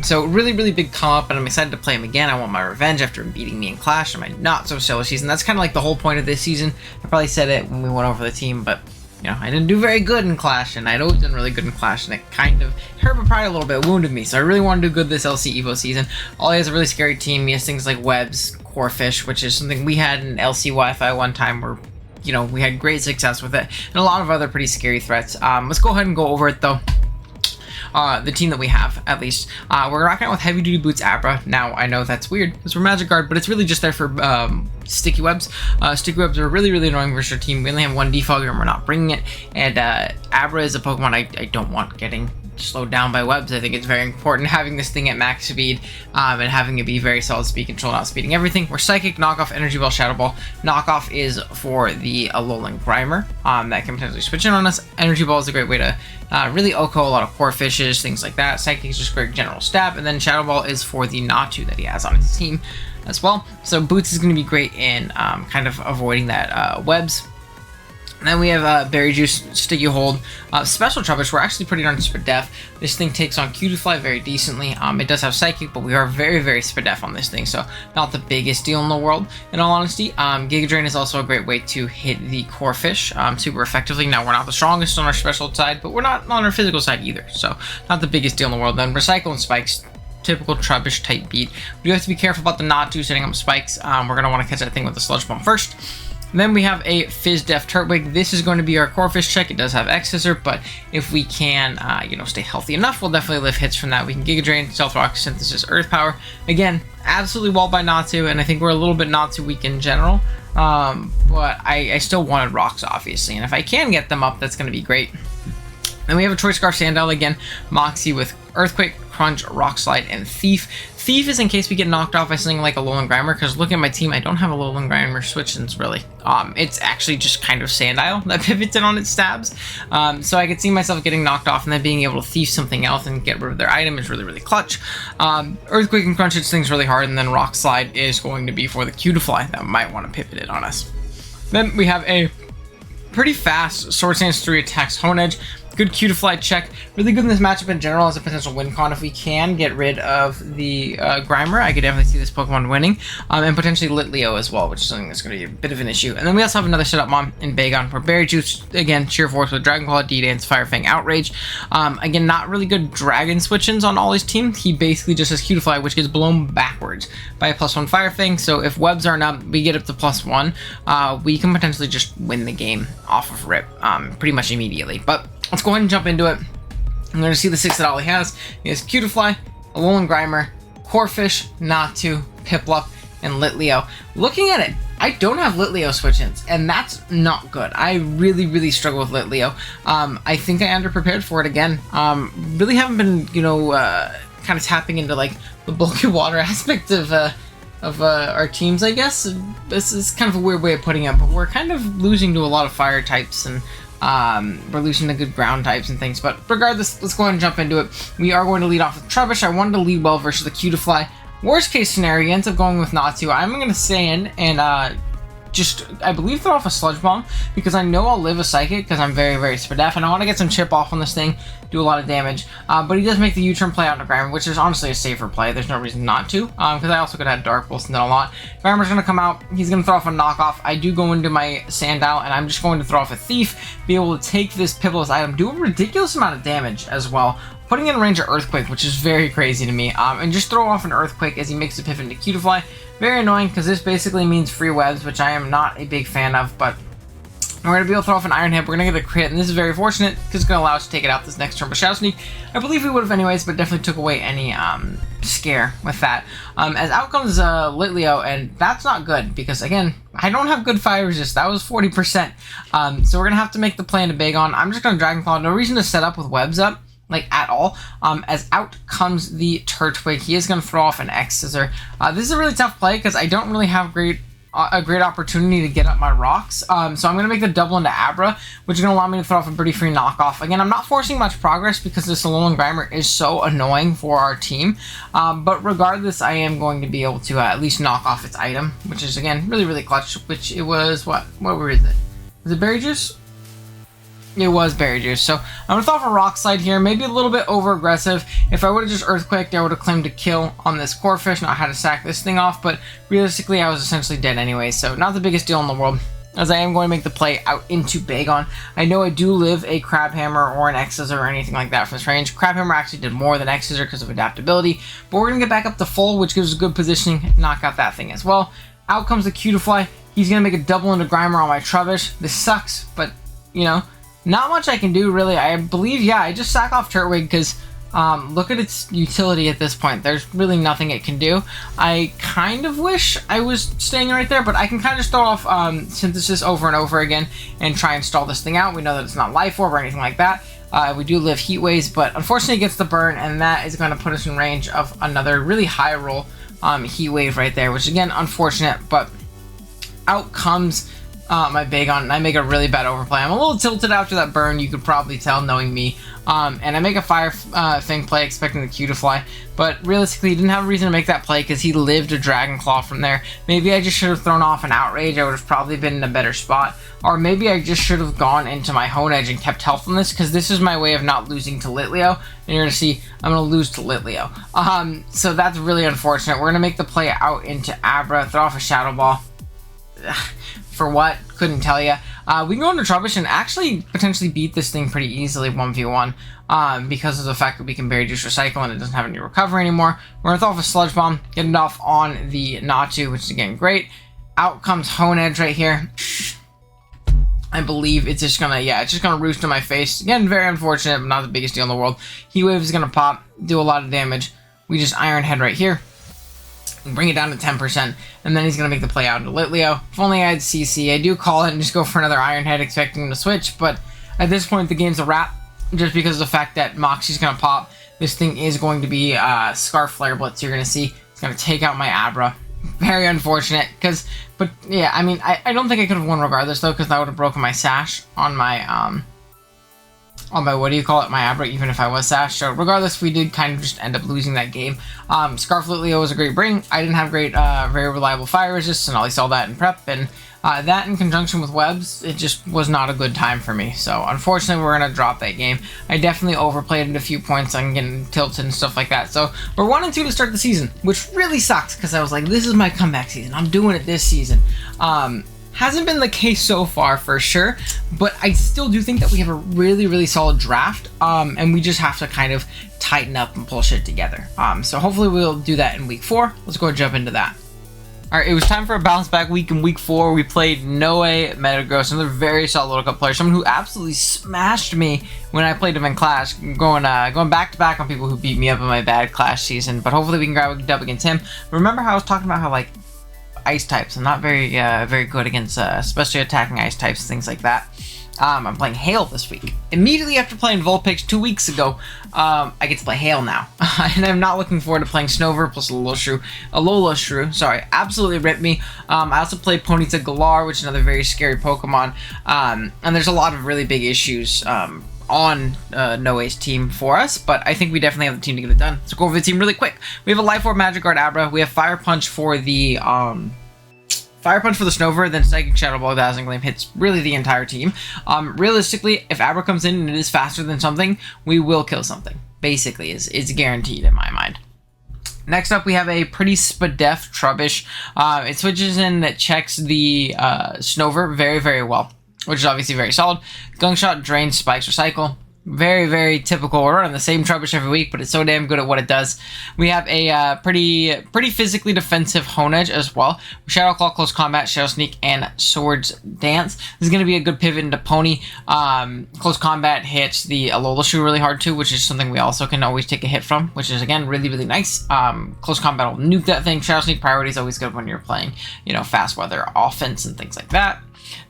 So really, really big come up, and I'm excited to play him again. I want my revenge after him beating me in Clash in my not so stellar season. That's kind of like the whole point of this season. I probably said it when we went over the team, but you know, I didn't do very good in Clash, and I'd always done really good in Clash, and it kind of hurt my pride a little bit, wounded me. So I really want to do good this LC Evo season. Ollie has a really scary team. He has things like Webs, Corefish, which is something we had in LC Wi-Fi one time where, you know, we had great success with it, and a lot of other pretty scary threats. Let's go ahead and go over it though. The team that we have, at least. We're rocking out with Heavy Duty Boots Abra. Now, I know that's weird, because we're Magic Guard, but it's really just there for Sticky Webs. Sticky Webs are really, really annoying versus our team. We only have one defogger, and we're not bringing it. And Abra is a Pokemon I don't want getting slowed down by Webs. I think it's very important having this thing at max speed and having it be very solid speed control, not speeding everything. We're Psychic, Knockoff, Energy Ball, Shadow Ball. Knockoff is for the Alolan Grimer that can potentially switch in on us. Energy Ball is a great way to really OHKO a lot of core fishes, things like that. Psychic is just great general stab, and then Shadow Ball is for the Natu that he has on his team as well. So Boots is going to be great in kind of avoiding that Webs. And then we have Berry Juice, Sticky Hold, Special Trubbish. We're actually pretty darn Spadef. This thing takes on Cutiefly very decently. It does have Psychic, but we are very, very Spadef on this thing, so not the biggest deal in the world, in all honesty. Giga Drain is also a great way to hit the Core Fish super effectively. Now, we're not the strongest on our special side, but we're not on our physical side either, so not the biggest deal in the world. Then Recycle and Spikes, typical Trubbish type beat. We do have to be careful about the Natu setting up Spikes. We're going to want to catch that thing with the Sludge Bomb first. Then we have a Fizz Def Turtwig. This is going to be our core fish check. It does have X-Scissor, but if we can, you know, stay healthy enough, we'll definitely live hits from that. We can Giga Drain, Stealth Rock, Synthesis, Earth Power. Again, absolutely walled by Natu, and I think we're a little bit Natu weak in general. But I still wanted rocks, obviously, and if I can get them up, that's going to be great. Then we have a Choice Scarf Sandow again, Moxie with Earthquake, Crunch, Rock Slide, and Thief. Thief is in case we get knocked off by something like a Alolan Grimer, because looking at my team, I don't have a Alolan Grimer switch-ins, really. It's actually just kind of Sandile that pivots in on its stabs. So I could see myself getting knocked off and then being able to thief something else and get rid of their item is really, really clutch. Earthquake and Crunch hits things really hard, and then Rock Slide is going to be for the Cutiefly that might want to pivot it on us. Then we have a pretty fast Sword Stance 3 attacks Honedge. good Q to fly check. Really good in this matchup in general as a potential win con. If we can get rid of the Grimer, I could definitely see this Pokemon winning. And potentially Litleo as well, which is something that's going to be a bit of an issue. And then we also have another setup Mom in Bagon for Berry Juice. Again, Sheer Force with Dragon Claw, D-Dance, Fire Fang, Outrage. Again, not really good Dragon switch-ins on all his team. He basically just has Q to fly, which gets blown backwards by a +1 Fire Fang. So if webs aren't up, we get up to +1. We can potentially just win the game off of rip pretty much immediately. But let's go ahead and jump into it. I'm going to see the 6 that all he has. He has Q to fly, Alolan Grimer, Corphish, Natu, Piplup, and Litleo. Looking at it, I don't have Litleo switch-ins, and that's not good. I really struggle with Litleo. I think I underprepared for it again. Really haven't been, kind of tapping into like the bulky water aspect of our teams, I guess. This is kind of a weird way of putting it, but we're kind of losing to a lot of fire types, and we're losing to good ground types and things. But regardless, let's go ahead and jump into it. We are going to lead off with Trubbish. I wanted to lead well versus the Q to fly. Worst case scenario, he ends up going with Natu. I'm going to stay in and I believe throw off a Sludge Bomb, because I know I'll live a Psychic because I'm very Spadef, and I want to get some chip off on this thing, do a lot of damage. But he does make the U-turn play out into Grimer, which is honestly a safer play. There's no reason not to, because I also could have Dark Pulse and done a lot. Grimer's going to come out. He's going to throw off a knockoff. I do go into my Sandow, and I'm just going to throw off a Thief, be able to take this Pivotless item, do a ridiculous amount of damage as well, putting in range of Earthquake, which is very crazy to me, and just throw off an Earthquake as he makes the pivot into Q to fly. Very annoying, because this basically means free webs, which I am not a big fan of, but we're going to be able to throw off an Iron Head. We're going to get a crit, and this is very fortunate, because it's going to allow us to take it out this next turn with Shadow Sneak. I believe we would have anyways, but definitely took away any scare with that. As out comes Litleo, and that's not good, because again, I don't have good fire resist. That was 40%. So we're going to have to make the play into Bagon. I'm just going to Dragon Claw. No reason to set up with webs up, like at all. As out comes the Turtwig, he is going to throw off an X-Scissor. This is a really tough play because I don't really have a great opportunity to get up my rocks. So I'm going to make the double into Abra, which is going to allow me to throw off a pretty free knockoff. Again, I'm not forcing much progress because this Alolan Grimer is so annoying for our team. But regardless, I am going to be able to at least knock off its item, which is, again, really clutch, which it was, what is it? Was it Berry Juice? It was Berry Juice. So I'm going to throw off a Rock Slide here, maybe a little bit over aggressive. If I would have just Earthquaked, I would have claimed a kill on this Corphish, and I had to sack this thing off, but realistically I was essentially dead anyway, so not the biggest deal in the world, as I am going to make the play out into Bagon. I know I do live a Crabhammer or an X-Scissor or anything like that from this range. Crabhammer actually did more than X-Scissor because of adaptability, but we're going to get back up to full, which gives us good positioning, knock out that thing as well. Out comes the Q to fly. He's going to make a double into Grimer on my Trubbish. This sucks, but, not much I can do, really. I believe, I just sack off Turtwig because look at its utility at this point. There's really nothing it can do. I kind of wish I was staying right there, but I can kind of just throw off Synthesis over and over again and try and stall this thing out. We know that it's not Life Orb or anything like that. We do live Heat Waves, but unfortunately it gets the burn, and that is going to put us in range of another really high roll Heat Wave right there, which again, unfortunate, but out comes my Bagon, and I make a really bad overplay. I'm a little tilted after that burn, you could probably tell knowing me. And I make a Fire Fang play expecting the Q to fly, but realistically he didn't have a reason to make that play because he lived a Dragon Claw from there. Maybe I just should have thrown off an Outrage. I would have probably been in a better spot. Or maybe I just should have gone into my Hone Edge and kept health on this, because this is my way of not losing to Litleo. And you're going to see I'm going to lose to Litleo. So that's really unfortunate. We're going to make the play out into Abra, throw off a Shadow Ball. For what? Couldn't tell you. We can go into Trubbish and actually potentially beat this thing pretty easily 1v1 because of the fact that we can Berry Juice Recycle and it doesn't have any recovery anymore. We're going to throw off a Sludge Bomb, get it off on the Natu, which is again great. Out comes Hone Edge right here. I believe it's just gonna, it's just gonna roost in my face. Again, very unfortunate, but not the biggest deal in the world. Heat Wave is gonna pop, do a lot of damage. We just Iron Head right here. Bring it down to 10%, and then he's going to make the play out into Litleo. If only I had CC, I do call it and just go for another Iron Head expecting him to switch, but at this point the game's a wrap, just because of the fact that Moxie's going to pop. This thing is going to be Scarf Flare Blitz. You're going to see it's going to take out my Abra. Very unfortunate, but yeah, I mean, I don't think I could have won regardless though, because that would have broken my Sash on my on my, what do you call it, my Abra, even if I was Sash. So regardless, we did kind of just end up losing that game. Scarflet Leo was a great bring. I didn't have great, very reliable fire resist, and I saw that in prep, and that in conjunction with webs, it just was not a good time for me. So unfortunately, we're gonna drop that game. I definitely overplayed it a few points on getting tilted and stuff like that. So we're 1-2 to start the season, which really sucks because I was like, this is my comeback season. I'm doing it this season. Hasn't been the case so far for sure, but I still do think that we have a really, really solid draft, and we just have to kind of tighten up and pull shit together. So hopefully we'll do that in week 4. Let's go and jump into that. Alright, it was time for a bounce back week. In week 4, we played Noe Metagross, another very solid World Cup player, someone who absolutely smashed me when I played him in Clash, going back to back on people who beat me up in my bad Clash season. But hopefully we can grab a dub against him. Remember how I was talking about how, like, ice types, I'm not very good against, especially attacking ice types, things like that. I'm playing Hail this week. Immediately after playing Vulpix 2 weeks ago, I get to play Hail now. And I'm not looking forward to playing Snover plus Alola Shrew, sorry, absolutely ripped me. I also played Ponyta Galar, which is another very scary Pokemon. And there's a lot of really big issues on Noe's team for us, but I think we definitely have the team to get it done. So go over the team really quick. We have a Life Orb, Magic Guard, Abra. We have Fire Punch for the Snover, then Psychic Shadow Ball, Dazzling Gleam hits really the entire team. Realistically, if Abra comes in and it is faster than something, we will kill something. Basically, it's guaranteed in my mind. Next up, we have a pretty spadef Trubbish. It switches in that checks the Snover very, very well, which is obviously very solid. Gunk Shot, Drain, Spikes, Recycle. Very, very typical. We're running the same Trubbish every week, but it's so damn good at what it does. We have a pretty physically defensive Honedge as well. Shadow Claw, Close Combat, Shadow Sneak, and Swords Dance. This is going to be a good pivot into Pony. Close Combat hits the Alola Shrew really hard too, which is something we also can always take a hit from, which is, again, really, really nice. Close Combat will nuke that thing. Shadow Sneak priority is always good when you're playing, fast weather offense and things like that.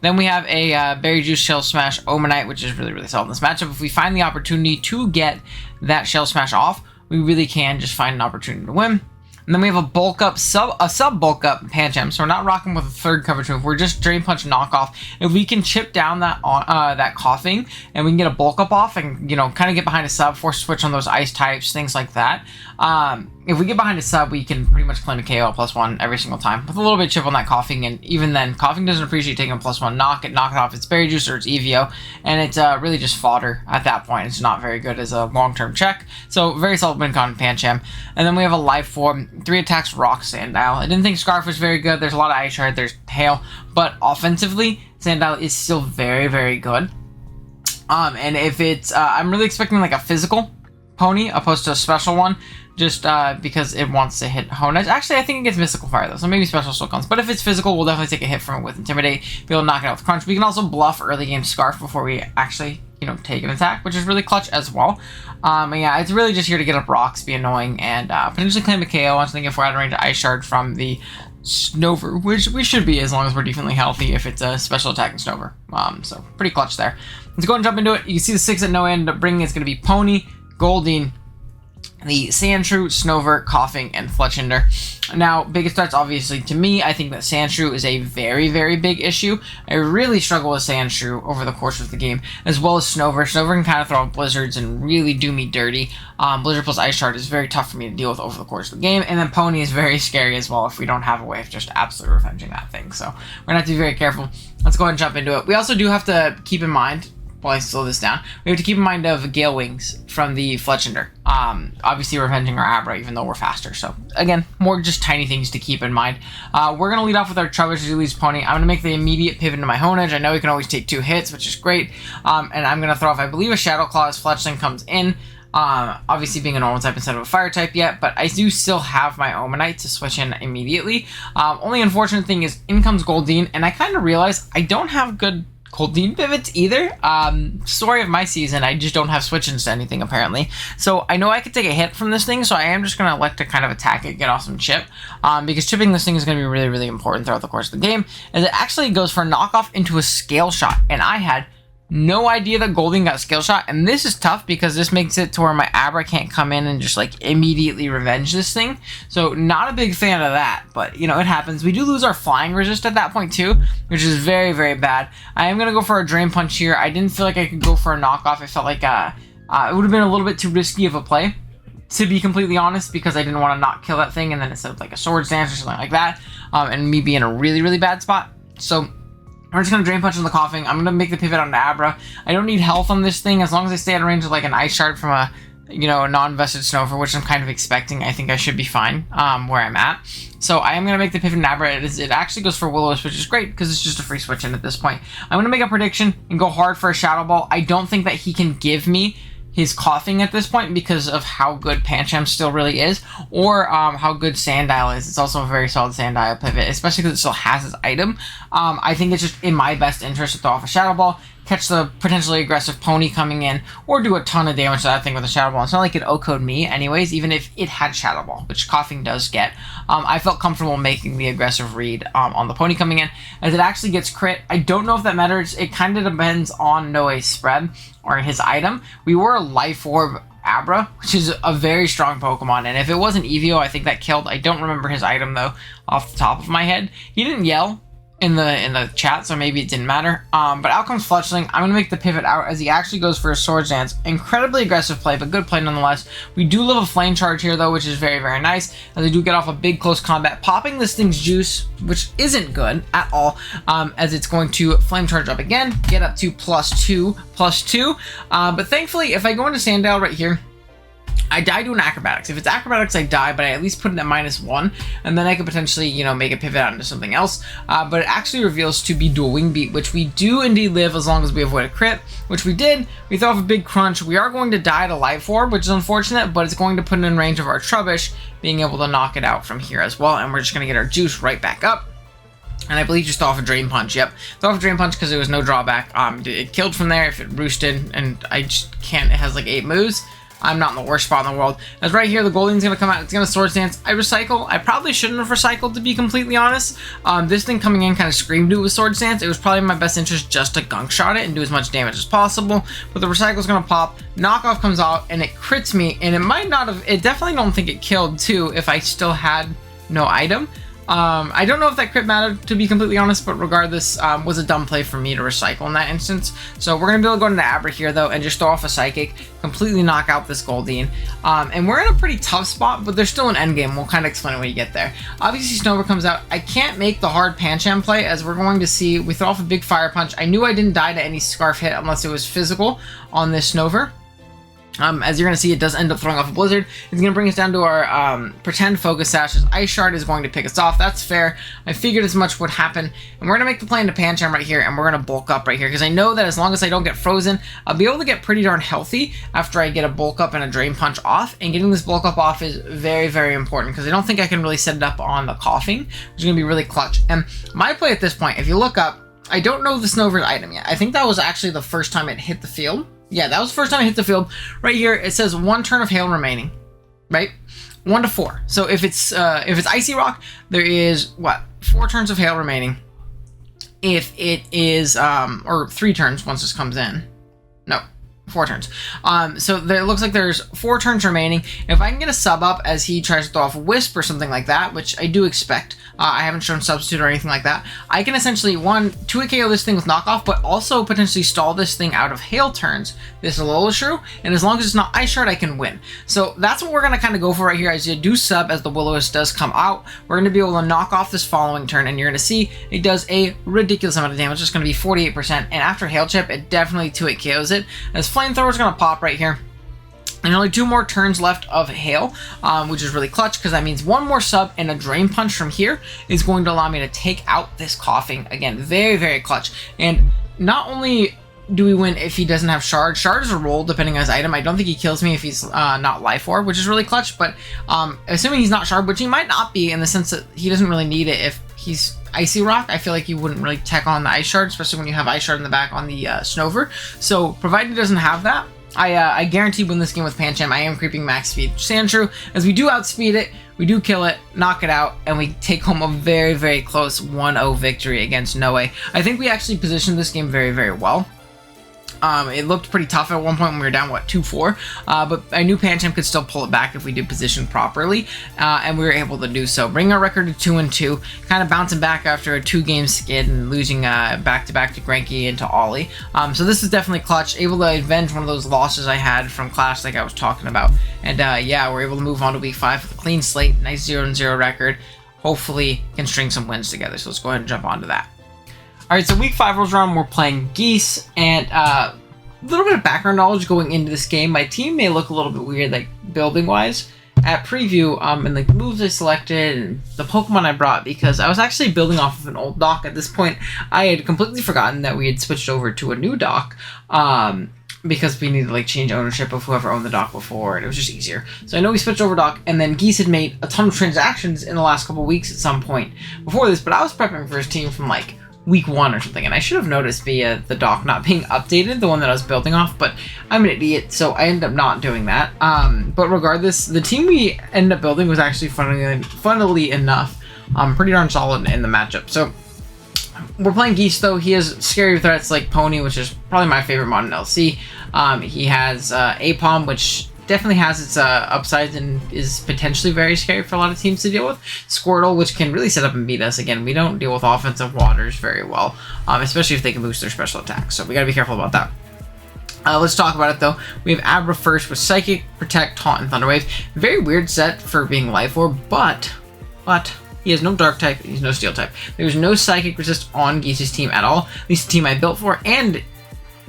Then we have a Berry Juice, Shell Smash, Omanite, which is really, really solid in this matchup. If we find the opportunity to get that Shell Smash off, we really can just find an opportunity to win. And then we have a bulk up, sub bulk up Pancham. So we're not rocking with a third coverage move. We're just Drain Punch knockoff. If we can chip down that coughing and we can get a bulk up off and kind of get behind a sub, force switch on those ice types, things like that. If we get behind a sub, we can pretty much claim a KO +1 every single time with a little bit of chip on that coughing. And even then, coughing doesn't appreciate taking a +1 knock it off. It's Berry Juice or it's Evo, and it's really just fodder at that point. It's not very good as a long-term check. So very solid win con Pancham. And then we have a Life Form, 3 attacks, Rock, Sandile. I didn't think Scarf was very good. There's a lot of Ice Shard, there's Hail, but offensively, Sandile is still very, very good. And if it's, I'm really expecting like a physical Pony opposed to a special one, just because it wants to hit Honedge. Actually, I think it gets Mystical Fire though, so maybe special still counts. But if it's physical, we'll definitely take a hit from it with Intimidate, be able to knock it out with Crunch. We can also bluff early game Scarf before we actually, take an attack, which is really clutch as well. And yeah, it's really just here to get up rocks, be annoying, and potentially claim a KO on something if we're out of range Ice Shard from the Snover, which we should be as long as we're decently healthy if it's a special attacking Snover. So pretty clutch there. Let's go and jump into it. You can see the 6 that Noah ended up bringing. It's going to be Pony, Goldeen, the Sandshrew, Snover, Coughing, and Fletchinder. Now, biggest threats, obviously, to me, I think that Sandshrew is a very, very big issue. I really struggle with Sandshrew over the course of the game, as well as Snover. Snover can kind of throw out Blizzards and really do me dirty. Blizzard plus Ice Shard is very tough for me to deal with over the course of the game, and then Pony is very scary as well if we don't have a way of just absolutely revenging that thing. So we're going to have to be very careful. Let's go ahead and jump into it. We also do have to keep in mind, while I slow this down, we have to keep in mind of Gale Wings from the Fletchinder. Obviously revenging our Abra, even though we're faster. So again, more just tiny things to keep in mind. We're gonna lead off with our Trubbish Release Pony. I'm gonna make the immediate pivot into my Honedge. I know we can always take 2 hits, which is great. And I'm gonna throw off, I believe, a Shadow Claw as Fletchling comes in. Obviously being a normal type instead of a fire type yet, but I do still have my Omanite to switch in immediately. Only unfortunate thing is in comes Goldeen, and I kind of realize I don't have good Goldeen pivots either. Story of my season, I just don't have switch-ins to anything apparently. So I know I could take a hit from this thing, so I am just going to elect to kind of attack it, get off some chip, because chipping this thing is going to be really, really important throughout the course of the game, as it actually goes for a knockoff into a Scale Shot, and I had No idea that Goldeen got skill shot, and this is tough because this makes it to where my Abra can't come in and just like immediately revenge this thing. So not a big fan of that, but you know, it happens. We do lose our flying resist at that point too, which is very, very bad. I am gonna go for a drain punch here. I didn't feel like I could go for a knockoff. I felt like it would have been a little bit too risky of a play, to be completely honest, because I didn't want to not kill that thing and then instead of like a swords dance or something like that, and me be in a really, really bad spot. So we're just going to drain punch on the coughing. I'm going to make the pivot on Abra. I don't need health on this thing. As long as I stay at a range of like an ice shard from a, you know, a non-vested Snover, which I'm kind of expecting, I think I should be fine where I'm at. So I am going to make the pivot in Abra. It actually goes for Will-O-Wisp, which is great because it's just a free switch in at this point. I'm going to make a prediction and go hard for a Shadow Ball. I don't think that he can give me his coughing at this point because of how good Pancham still really is, or how good Sandow is. It's also a very solid Sandow pivot, especially because it still has his item. I think it's just in my best interest to throw off a Shadow Ball, catch the potentially aggressive pony coming in, or do a ton of damage to that thing with a Shadow Ball. It's not like it O-code me anyways, even if it had Shadow Ball, which coughing does get. I felt comfortable making the aggressive read on the pony coming in, as it actually gets crit. I don't know if that matters. It kind of depends on Noe's spread or his item. We were a Life Orb Abra, which is a very strong Pokemon, and if it wasn't Evo, I think that killed. I don't remember his item though off the top of my head. He didn't yell in the chat, so maybe it didn't matter. But out comes Fletchling. I'm gonna make the pivot out as he actually goes for a Swords Dance. Incredibly aggressive play, but good play nonetheless. We do live a Flame Charge here though, which is very, very nice, as I do get off a big close combat, popping this thing's juice, which isn't good at all, as it's going to Flame Charge up again, get up to +2, +2. But thankfully, if I go into Sandow right here, I die to an Acrobatics. If it's Acrobatics, I die, but I at least put it at -1, and then I could potentially, you know, make a pivot out into something else. But it actually reveals to be Dual Wing Beat, which we do indeed live as long as we avoid a crit, which we did. We throw off a big crunch. We are going to die to Life Orb, which is unfortunate, but it's going to put it in range of our Trubbish, being able to knock it out from here as well, and we're just going to get our juice right back up. And I believe just off a Drain Punch. Yep, throw off a Drain Punch because there was no drawback. It killed from there if it roosted, and I just can't. It has like 8 moves. I'm not in the worst spot in the world. As right here, the Goldeen's going to come out. It's going to Swords Dance. I recycle. I probably shouldn't have recycled, to be completely honest. This thing coming in kind of screamed it with Swords Dance. It was probably in my best interest just to Gunk Shot it and do as much damage as possible. But the recycle's going to pop. Knockoff comes out, and it crits me. And it might not have... It definitely don't think it killed, too, if I still had no item. I don't know if that crit mattered, to be completely honest, but regardless, was a dumb play for me to recycle in that instance. So we're going to be able to go into Abra here, though, and just throw off a Psychic, completely knock out this Goldeen. And we're in a pretty tough spot, but there's still an endgame. We'll kind of explain it when you get there. Obviously, Snover comes out. I can't make the hard Pancham play, as we're going to see. We throw off a big Fire Punch. I knew I didn't die to any Scarf hit unless it was physical on this Snover. As you're going to see, it does end up throwing off a Blizzard. It's going to bring us down to our Pretend Focus Sash. As Ice Shard is going to pick us off. That's fair. I figured as much would happen. And we're going to make the play into Pancham right here, and we're going to bulk up right here, because I know that as long as I don't get frozen, I'll be able to get pretty darn healthy after I get a bulk up and a Drain Punch off. And getting this bulk up off is very, very important, because I don't think I can really set it up on the coughing, which is going to be really clutch. And my play at this point, if you look up, I don't know the Snover's item yet. I think that was actually the first time it hit the field. Yeah, that was the first time I hit the field. Right here, it says 1 turn of Hail remaining, right? 1 to 4. So if it's Icy Rock, there is, what, 4 turns of Hail remaining. If it is, or 3 turns once this comes in. No, 4 turns. So it looks like there's 4 turns remaining. If I can get a sub up as he tries to throw off a Wisp or something like that, which I do expect, I haven't shown Substitute or anything like that, I can essentially, 2-hit KO this thing with Knockoff, but also potentially stall this thing out of Hail turns, this Alola Shrew, and as long as it's not Ice Shard, I can win. So that's what we're going to kind of go for right here, as you do sub as the Will-O-Wisp does come out. We're going to be able to knock off this following turn, and you're going to see it does a ridiculous amount of damage. It's going to be 48%, and after Hail Chip, it definitely 2-hit KOs it, as Flamethrower's going to pop right here. And only 2 more turns left of Hail, which is really clutch, because that means 1 more sub and a Drain Punch from here is going to allow me to take out this coughing. Again, very, very clutch. And not only do we win if he doesn't have Shard. Shard is a roll depending on his item. I don't think he kills me if he's not Life Orb, which is really clutch. But assuming he's not Shard, which he might not be in the sense that he doesn't really need it if he's Icy Rock, I feel like you wouldn't really tech on the Ice Shard, especially when you have Ice Shard in the back on the Snover. So provided he doesn't have that, I guarantee win this game with Pancham. I am creeping max speed Sandshrew, as we do outspeed it, we do kill it, knock it out, and we take home a very, very close 1-0 victory against Noe. I think we actually positioned this game very, very well. It looked pretty tough at one point when we were down, 2-4, but I knew Pancham could still pull it back if we did position properly, and we were able to do so, bringing our record to 2-2, kind of bouncing back after a 2-game skid and losing back-to-back to Granky and to Ollie. So this is definitely clutch, able to avenge one of those losses I had from Clash like I was talking about, and yeah, we're able to move on to week 5 with a clean slate, nice 0-0 record, hopefully can string some wins together, so let's go ahead and jump onto that. Alright, so week 5 rolls around, we're playing Geese, and a little bit of background knowledge going into this game. My team may look a little bit weird, like, building-wise, at preview, and like, the moves I selected, and the Pokemon I brought, because I was actually building off of an old dock. At this point, I had completely forgotten that we had switched over to a new dock, because we needed to, like, change ownership of whoever owned the dock before, and it was just easier. So I know we switched over dock, and then Geese had made a ton of transactions in the last couple weeks at some point before this, but I was prepping for his team from, like, week 1 or something, and I should have noticed via the dock not being updated, the one that I was building off, but I'm an idiot, so I ended up not doing that. But regardless, the team we ended up building was actually, funnily enough, pretty darn solid in the matchup. So we're playing Geese, though. He has scary threats like Pony, which is probably my favorite mod in LC. He has Apom, which definitely has its upsides and is potentially very scary for a lot of teams to deal with. Squirtle, which can really set up and beat us. Again, we don't deal with offensive waters very well, especially if they can boost their special attacks, so we gotta be careful about that. Let's talk about it, though. We have Abra first with Psychic, Protect, Taunt, and Thunder Wave. Very weird set for being Life Orb, but he has no Dark type, he's no Steel type. There's no Psychic resist on Geese's team at all, at least the team I built for, and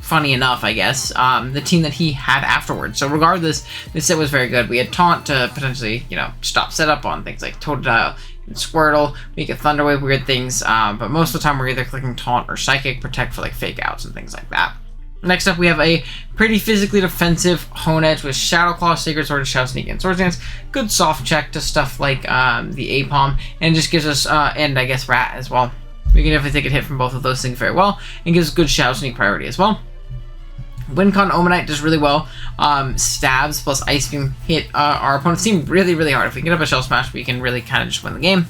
funny enough, I guess, the team that he had afterwards. So regardless, this set was very good. We had Taunt to potentially, stop setup on things like Totodile and Squirtle. We get Thunder Wave, weird things, but most of the time we're either clicking Taunt or Psychic, Protect for like fake outs and things like that. Next up, we have a pretty physically defensive Hone Edge with Shadow Claw, Sacred Sword, Shadow Sneak, and Sword Dance. Good soft check to stuff like the Apom, and just gives us, and I guess Rat as well. We can definitely take a hit from both of those things very well, and gives good Shadow Sneak priority as well. Wincon Omanite does really well. Stabs plus Ice Beam hit our opponent's team really, really hard. If we get up a Shell Smash, we can really kind of just win the game.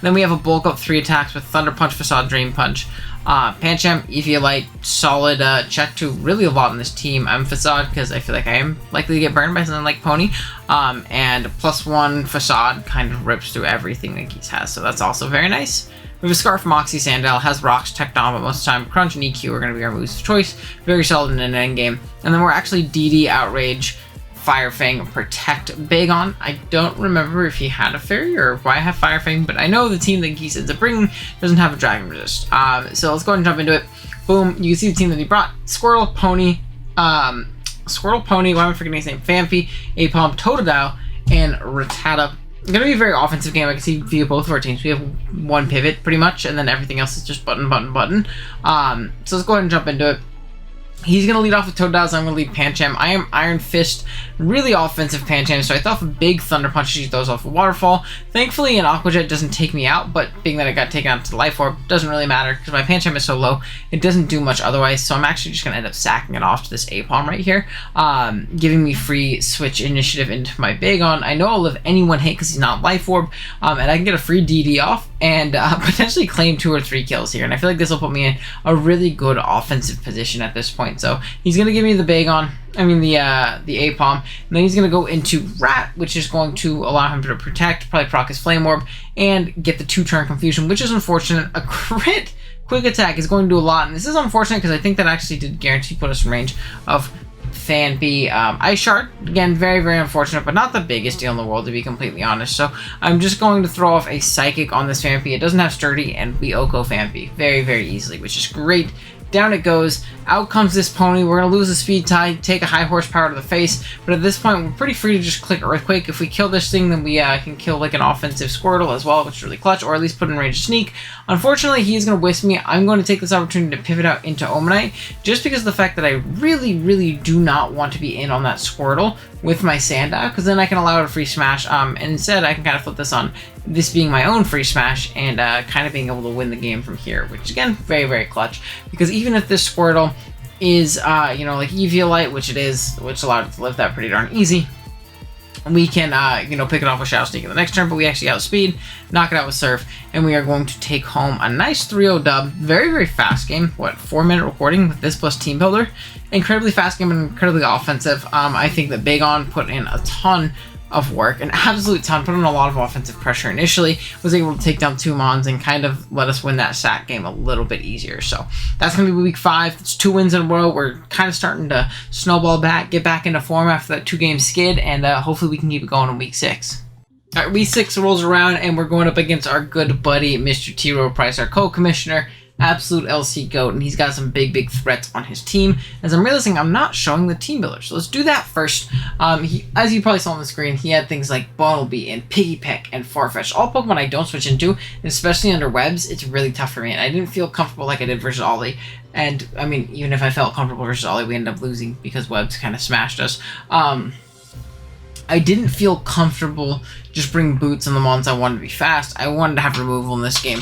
Then we have a bulk up 3 attacks with Thunder Punch, Facade, Drain Punch. Pancham, Eviolite, solid check to really a lot on this team. I'm Facade because I feel like I am likely to get burned by something like Pony. And +1 Facade kind of rips through everything that Geese has, so that's also very nice. We have a Scarf, Moxie, Sandow, has Rocks, Tech Dom, but most of the time Crunch and EQ are going to be our moves of choice. Very solid in an endgame. And then we're actually DD, Outrage, Fire Fang, Protect big on. I don't remember if he had a Fairy or why I have Fire Fang, but I know the team that Geese ends up bringing doesn't have a Dragon Resist. So let's go ahead and jump into it. Boom, you can see the team that he brought. Squirtle, Pony, why am I forgetting his name? Phanpy, Apom, Totodile, and Rattata. It's going to be a very offensive game. I can see via both of our teams. We have one pivot, pretty much, and then everything else is just button, button, button. So let's go ahead and jump into it. He's going to lead off with Totodile, so I'm going to lead Pancham. I am Iron Fist, really offensive Pancham, so I thought a big Thunder Punch he throws off a Waterfall. Thankfully, an Aqua Jet doesn't take me out, but being that I got taken out to the Life Orb, doesn't really matter, because my Pancham is so low, it doesn't do much otherwise, so I'm actually just going to end up sacking it off to this Apom right here, giving me free switch initiative into my Bagon. I know I'll live any one hit because he's not Life Orb, and I can get a free DD off, and potentially claim 2 or 3 kills here, and I feel like this will put me in a really good offensive position at this point. So he's going to give me the Apom, and then he's going to go into Rat, which is going to allow him to protect, probably proc his Flame Orb, and get the 2-turn Confusion, which is unfortunate. A crit Quick Attack is going to do a lot, and this is unfortunate because I think that actually did guarantee put us in range of Phanpy. Ice Shard, again, very, very unfortunate, but not the biggest deal in the world, to be completely honest. So I'm just going to throw off a Psychic on this Phanpy. It doesn't have Sturdy, and we Oko Phanpy very, very easily, which is great. Down it goes. Out comes this Pony. We're going to lose the Speed Tie, take a high horsepower to the face, but at this point, we're pretty free to just click Earthquake. If we kill this thing, then we can kill like an offensive Squirtle as well, which is really clutch, or at least put in range of Sneak. Unfortunately, he's going to whisk me. I'm going to take this opportunity to pivot out into Omanite, just because of the fact that I really, really do not want to be in on that Squirtle with my Sandow, because then I can allow it a free smash, and instead I can kind of flip this on this being my own free smash and kind of being able to win the game from here, which again, very, very clutch, because even if this Squirtle is, like Eviolite, which it is, which allowed it to live that pretty darn easy, we can, pick it off with Shadow Sneak in the next turn, but we actually outspeed, knock it out with Surf, and we are going to take home a nice 3-0 dub. Very, very fast game. What, 4-minute recording with this plus Team Builder? incredibly fast game and incredibly offensive. I think that Bagon put in a ton of work, an absolute ton, put in a lot of offensive pressure initially, was able to take down 2 Mons and kind of let us win that sack game a little bit easier. So that's going to be week 5. It's 2 wins in a row. We're kind of starting to snowball back, get back into form after that 2-game skid, and hopefully we can keep it going in week 6. All right, week 6 rolls around, and we're going up against our good buddy, Mr. T. Rowe Price, our co-commissioner, absolute LC GOAT, and he's got some big threats on his team. As I'm realizing, I'm not showing the team builder, so let's do that first. As you probably saw on the screen, he had things like Bumblebee and Piggypeck and Farfetch, all Pokemon I don't switch into, and especially under webs, it's really tough for me, and I didn't feel comfortable like I did versus Ollie. And, I mean, even if I felt comfortable versus Ollie, we ended up losing because webs kind of smashed us. I didn't feel comfortable just bringing boots on the Mons. I wanted to be fast. I wanted to have removal in this game.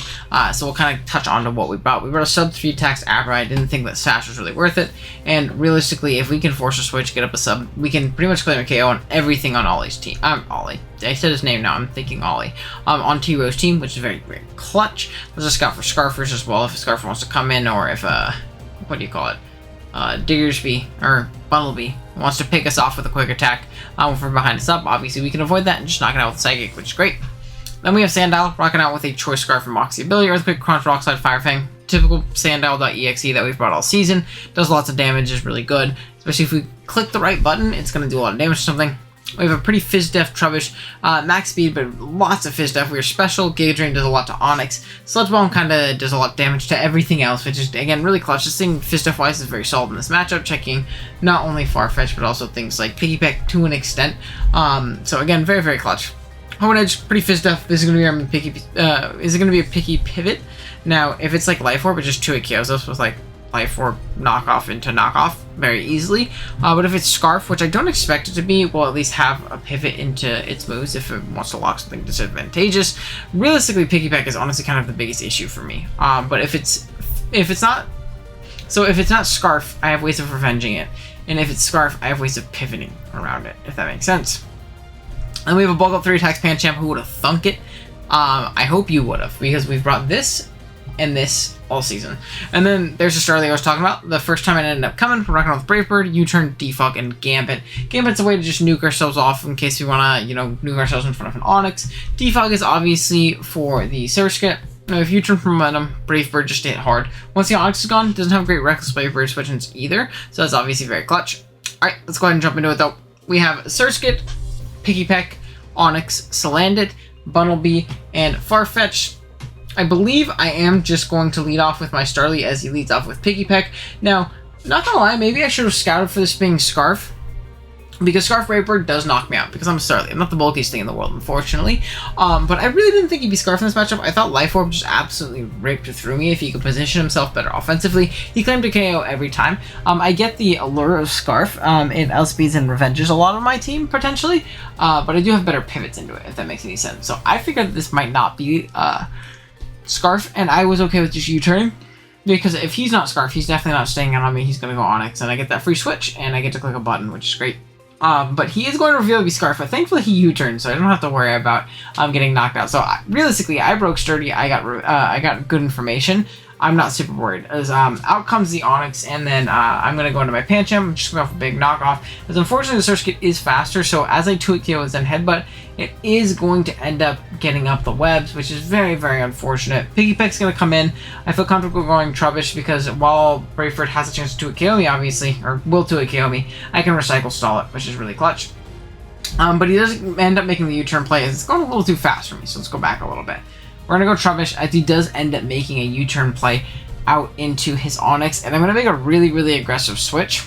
So we'll kind of touch on to what we brought. We brought a sub 3 attacks Abra. I didn't think that Sash was really worth it. And realistically, if we can force a switch, get up a sub, we can pretty much claim a KO on everything on Ollie's team. Ollie. I said his name now. I'm thinking Ollie. On T-Rowe's team, which is very clutch. There's a scout for Scarfers as well, if a Scarfer wants to come in, or if, what do you call it? Diggersby, or Bumblebee, wants to pick us off with a quick attack from behind us up. Obviously, we can avoid that and just knock it out with Psychic, which is great. Then we have Sandow rocking out with a Choice Scarf and Moxie ability, Earthquake, Crunch, Rockside, Firefang. Typical Sandow.exe that we've brought all season. Does lots of damage, is really good. Especially if we click the right button, it's going to do a lot of damage to something. We have a pretty Fizz-Def Trubbish, max speed, but lots of Fizz-Def. We are special. Giga Drain does a lot to Onyx. Sludge Bomb kind of does a lot of damage to everything else, which is, again, really clutch. This thing, Fizz-Def-wise, is very solid in this matchup, checking not only Farfetch, but also things like Piggypeck to an extent. So, again, very clutch. Hone Edge, pretty Fizz-Def. This is going to be our picky, is it going to be a picky pivot? Now, if it's like Life Orb, it just 2-hit KOs us with, like, Life Orb knockoff into knockoff very easily. But if it's Scarf, which I don't expect it to be, we'll at least have a pivot into its moves if it wants to lock something disadvantageous. Realistically, Piggypeck is honestly kind of the biggest issue for me. But if it's not Scarf, I have ways of revenging it. And if it's Scarf, I have ways of pivoting around it, if that makes sense. And we have a bulk up 3 attacks Pancham. Who would have thunk it? I hope you would have, because we've brought this and this all season. And then there's the Starly I was talking about. The first time it ended up coming, we're rocking with Brave Bird, U-Turn, Defog, and Gambit. Gambit's a way to just nuke ourselves off in case we want to, nuke ourselves in front of an Onyx. Defog is obviously for the Surskit. If U-Turn from Momentum, Brave Bird just hit hard. Once the Onyx is gone, it doesn't have great Reckless Brave Bird switch-ins either, so that's obviously very clutch. Alright, let's go ahead and jump into it though. We have Surskit, Piggypeck, Onyx, Salandit, Bumblebee, and Farfetch. I believe I am just going to lead off with my Starly as he leads off with Piggypeck. Now, not gonna lie, maybe I should have scouted for this being Scarf, because Scarf Brave Bird does knock me out, because I'm a Starly. I'm not the bulkiest thing in the world, unfortunately. But I really didn't think he'd be Scarf in this matchup. I thought Life Orb just absolutely ripped through me if he could position himself better offensively. He claimed to KO every time. I get the allure of Scarf. It outspeeds and revenges a lot of my team, potentially. But I do have better pivots into it, if that makes any sense. So I figured this might not be Scarf, and I was okay with just U-turning, because if he's not Scarf, he's definitely not staying out on me. He's going to go Onyx, and I get that free switch, and I get to click a button, which is great. But he is going to reveal to be Scarf, but thankfully he U-turned, so I don't have to worry about getting knocked out. So realistically, I broke Sturdy. I got good information. I'm not super worried. As out comes the Onyx, and then I'm going to go into my Pancham. I'm just going to go for a big knockoff. As unfortunately, the Surskit is faster, so as I 2-hit KOs and Headbutt, it is going to end up getting up the webs, which is very unfortunate. Piggypeck's going to come in. I feel comfortable going Trubbish, because while Braveford has a chance to 2-hit KO me, obviously, or will 2-hit KO me, I can Recycle Stall it, which is really clutch. But he does end up making the U-turn play, as it's going a little too fast for me, so let's go back a little bit. We're going to go Trubbish, as he does end up making a U-turn play out into his Onyx, and I'm going to make a really aggressive switch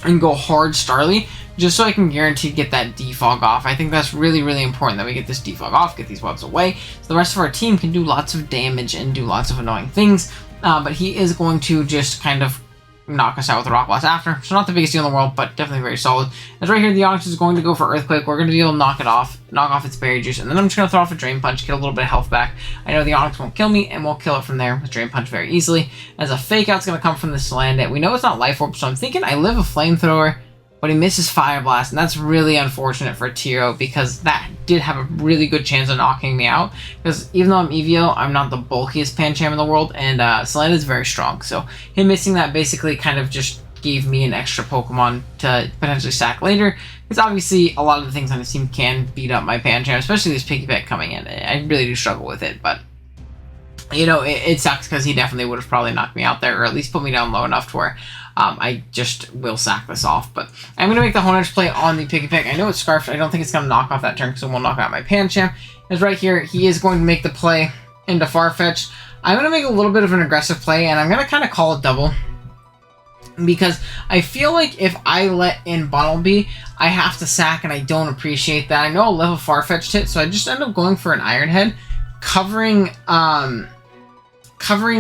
and go hard Starly, just so I can guarantee get that defog off. I think that's really important that we get this defog off, get these webs away, so the rest of our team can do lots of damage and do lots of annoying things, but he is going to just kind of knock us out with a Rock Blast after. So not the biggest deal in the world, but definitely very solid. As right here, the Onyx is going to go for Earthquake. We're going to be able to knock off its Berry Juice, and then I'm just going to throw off a Drain Punch, get a little bit of health back. I know the Onyx won't kill me, and we'll kill it from there with Drain Punch very easily. As a Fake Out's going to come from this Salandit. We know it's not Life Orb, so I'm thinking I live a Flamethrower, but he misses Fire Blast, and that's really unfortunate for Tiro, because that did have a really good chance of knocking me out, because even though I'm EVO, I'm not the bulkiest Pancham in the world, and Salandit is very strong, so him missing that basically kind of just gave me an extra Pokemon to potentially sack later. Because obviously a lot of the things on the team can beat up my Pancham, especially this Piggyback coming in. I really do struggle with it, but you know, it sucks because he definitely would have probably knocked me out there, or at least put me down low enough to where I just will sack this off. But I'm going to make the Honedge play on the Piggyback. I know it's Scarfed. I don't think it's going to knock off that turn because it will knock out my Pancham. Because right here, he is going to make the play into Farfetch. I'm going to make a little bit of an aggressive play, and I'm going to kind of call it double. Because I feel like if I let in Bunnelby, I have to sack, and I don't appreciate that. I know I'll level Farfetch'd it, so I just end up going for an Iron Head, covering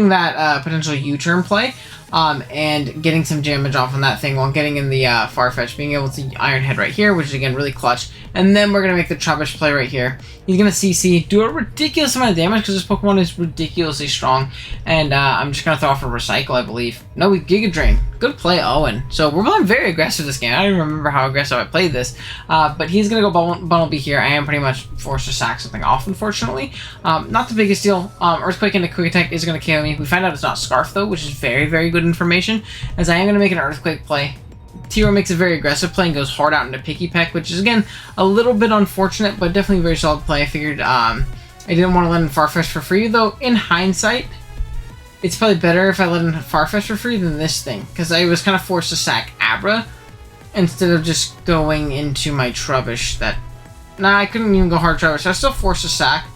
that potential U-turn play, and getting some damage off on that thing while getting in the Farfetch, being able to Iron Head right here, which is again really clutch. And then we're going to make the Trubbish play right here. He's going to CC, do a ridiculous amount of damage because this Pokemon is ridiculously strong. And I'm just going to throw off a Recycle, I believe. No, we Giga Drain. Good play, Owen. So we're playing very aggressive this game. I don't even remember how aggressive I played this. But he's going to go Bunnelby here. I am pretty much forced to sack something off, unfortunately. Not the biggest deal. Earthquake into Quick Attack is going to KO me. We find out it's not Scarf, though, which is very, very good information, as I am going to make an Earthquake play. T-Row makes a very aggressive play and goes hard out into Picky Peck, which is, again, a little bit unfortunate, but definitely a very solid play. I figured I didn't want to let in Farfetch for free, though in hindsight, it's probably better if I let in Farfetch for free than this thing, because I was kind of forced to sack Abra instead of just going into my Trubbish. I couldn't even go hard Trubbish. I was still forced to sack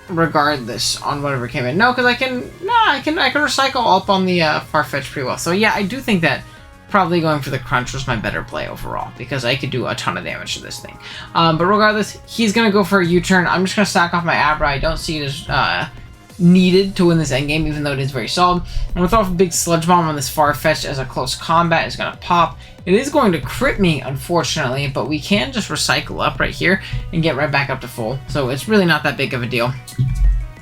regardless on whatever came in. No, because I can recycle up on the Farfetch pretty well. So yeah, I do think that probably going for the Crunch was my better play overall, because I could do a ton of damage to this thing. But regardless, he's going to go for a U-turn. I'm just going to stack off my Abra. I don't see it as needed to win this endgame, even though it is very solid. I'm going to throw off a big Sludge Bomb on this Farfetch as a close combat. It's going to pop. It is going to crit me, unfortunately, but we can just recycle up right here and get right back up to full. So it's really not that big of a deal,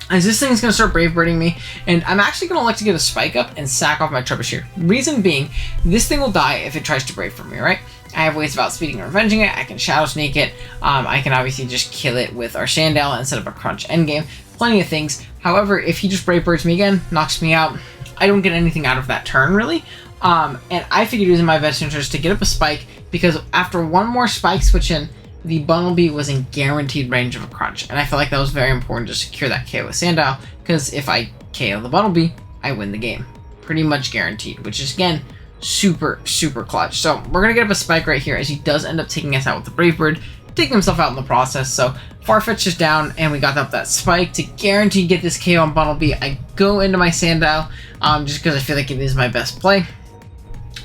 as this thing is going to start Brave Birding me, and I'm actually going to like to get a Spike Up and sack off my Trubbish here. Reason being, this thing will die if it tries to Brave for me, right? I have ways of outspeeding and revenging it. I can Shadow Sneak it. I can obviously just kill it with our Sandow and set up a Crunch endgame. Plenty of things. However, if he just Brave Birds me again, knocks me out, I don't get anything out of that turn, really. And I figured it was in my best interest to get up a Spike, because after one more Spike switch in, the Bunnelby was in guaranteed range of a Crunch, and I felt like that was very important to secure that KO with Sandow, because if I KO the Bunnelby, I win the game. Pretty much guaranteed, which is, again, super, super clutch. So we're going to get up a Spike right here, as he does end up taking us out with the Brave Bird, taking himself out in the process. So Farfetch is down, and we got up that Spike to guarantee get this KO on Bunnelby. I go into my Sandow, just because I feel like it is my best play.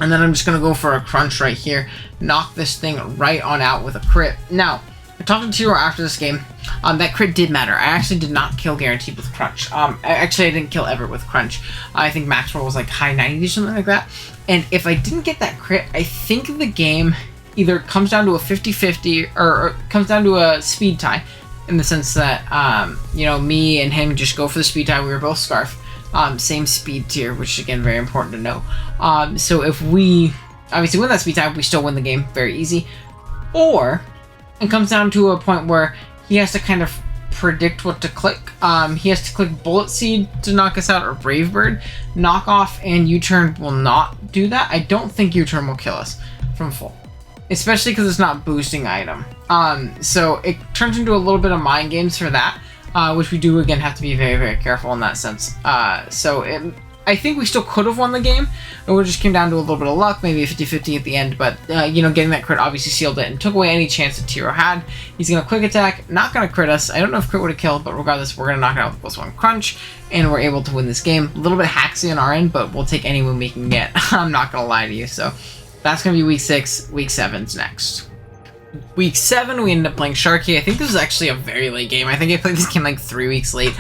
And then I'm just going to go for a Crunch right here. Knock this thing right on out with a crit. Now, I talked to T-Row after this game. That crit did matter. I actually did not kill Guaranteed with Crunch. Actually, I didn't kill Everett with Crunch. I think max roll was like high 90s or something like that. And if I didn't get that crit, I think the game either comes down to a 50-50 or comes down to a speed tie. In the sense that, you know, me and him just go for the speed tie. We were both Scarf. Same speed tier, which is, again, very important to know. So if we obviously win that speed tie, we still win the game very easy. Or it comes down to a point where he has to kind of predict what to click. He has to click Bullet Seed to knock us out, or Brave Bird. Knockoff and U-turn will not do that. I don't think U-turn will kill us from full, especially because it's not boosting item. So it turns into a little bit of mind games for that. Which we do, again, have to be very, very careful in that sense. I think we still could have won the game. It just came down to a little bit of luck, maybe a 50-50 at the end. But, you know, getting that crit obviously sealed it and took away any chance that T-Row had. He's going to Quick Attack, not going to crit us. I don't know if crit would have killed, but regardless, we're going to knock it out with +1 Crunch. And we're able to win this game. A little bit hacksy on our end, but we'll take any win we can get. I'm not going to lie to you. So that's going to be Week 6. Week 7's next. Week 7, we ended up playing Sharky. I think this was actually a very late game. I think I played this game like 3 weeks late.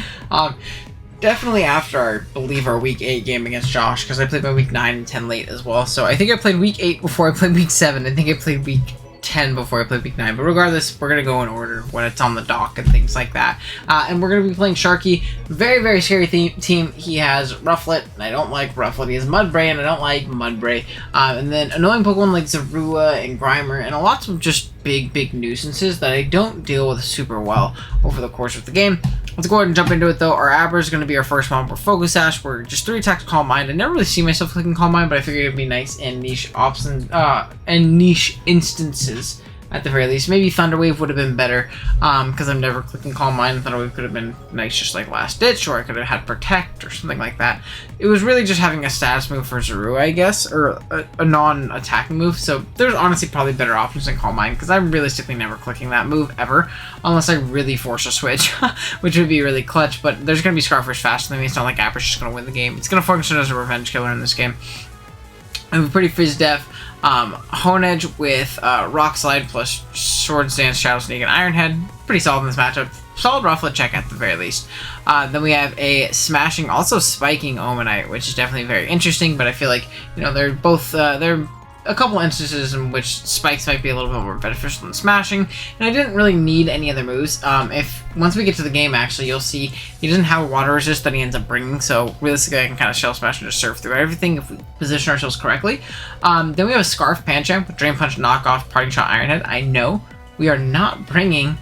Definitely after, I believe, our Week 8 game against Josh, because I played my Week 9 and 10 late as well. So I think I played Week 8 before I played Week 7. I think I played Week 10 before I played Week 9. But regardless, we're going to go in order when it's on the dock and things like that. And we're going to be playing Sharky. Very, very scary team. He has Rufflet, and I don't like Rufflet. He has Mudbray, and I don't like Mudbray. And then annoying Pokemon like Zorua and Grimer, and lots of just big nuisances that I don't deal with super well over the course of the game. Let's go ahead and jump into it though. Our Abra is going to be our first one. We're Focus Sash. We're just 3 attacks Calm Mind. I never really see myself clicking Calm Mind, but I figured it'd be nice in niche options and niche instances. At the very least, maybe Thunderwave would have been better, because I'm never clicking Calm Mind. Thunderwave could have been nice, just like Last Ditch, or I could have had Protect or something like that. It was really just having a status move for Zorua, I guess, or a non-attacking move. So there's honestly probably better options than Calm Mind, because I'm realistically never clicking that move ever, unless I really force a switch, which would be really clutch. But there's going to be Scarfish faster than me. It's not like Abra's just going to win the game. It's going to function as a revenge killer in this game. I'm pretty Fizz Def. Hone Edge with Rock Slide plus Swords Dance, Shadow Sneak, and Iron Head. Pretty solid in this matchup. Solid Rufflet check at the very least. Then we have a Smashing, also Spiking Omanite, which is definitely very interesting, but I feel like, you know, they're both, they're a couple instances in which Spikes might be a little bit more beneficial than Smashing, and I didn't really need any other moves. Once we get to the game, actually, you'll see he doesn't have Water Resist that he ends up bringing, so realistically I can kind of Shell Smash and just surf through everything if we position ourselves correctly. Then we have a Scarf Pancham with Drain Punch, Knockoff, Parting Shot, Iron Head. I know we are not bringing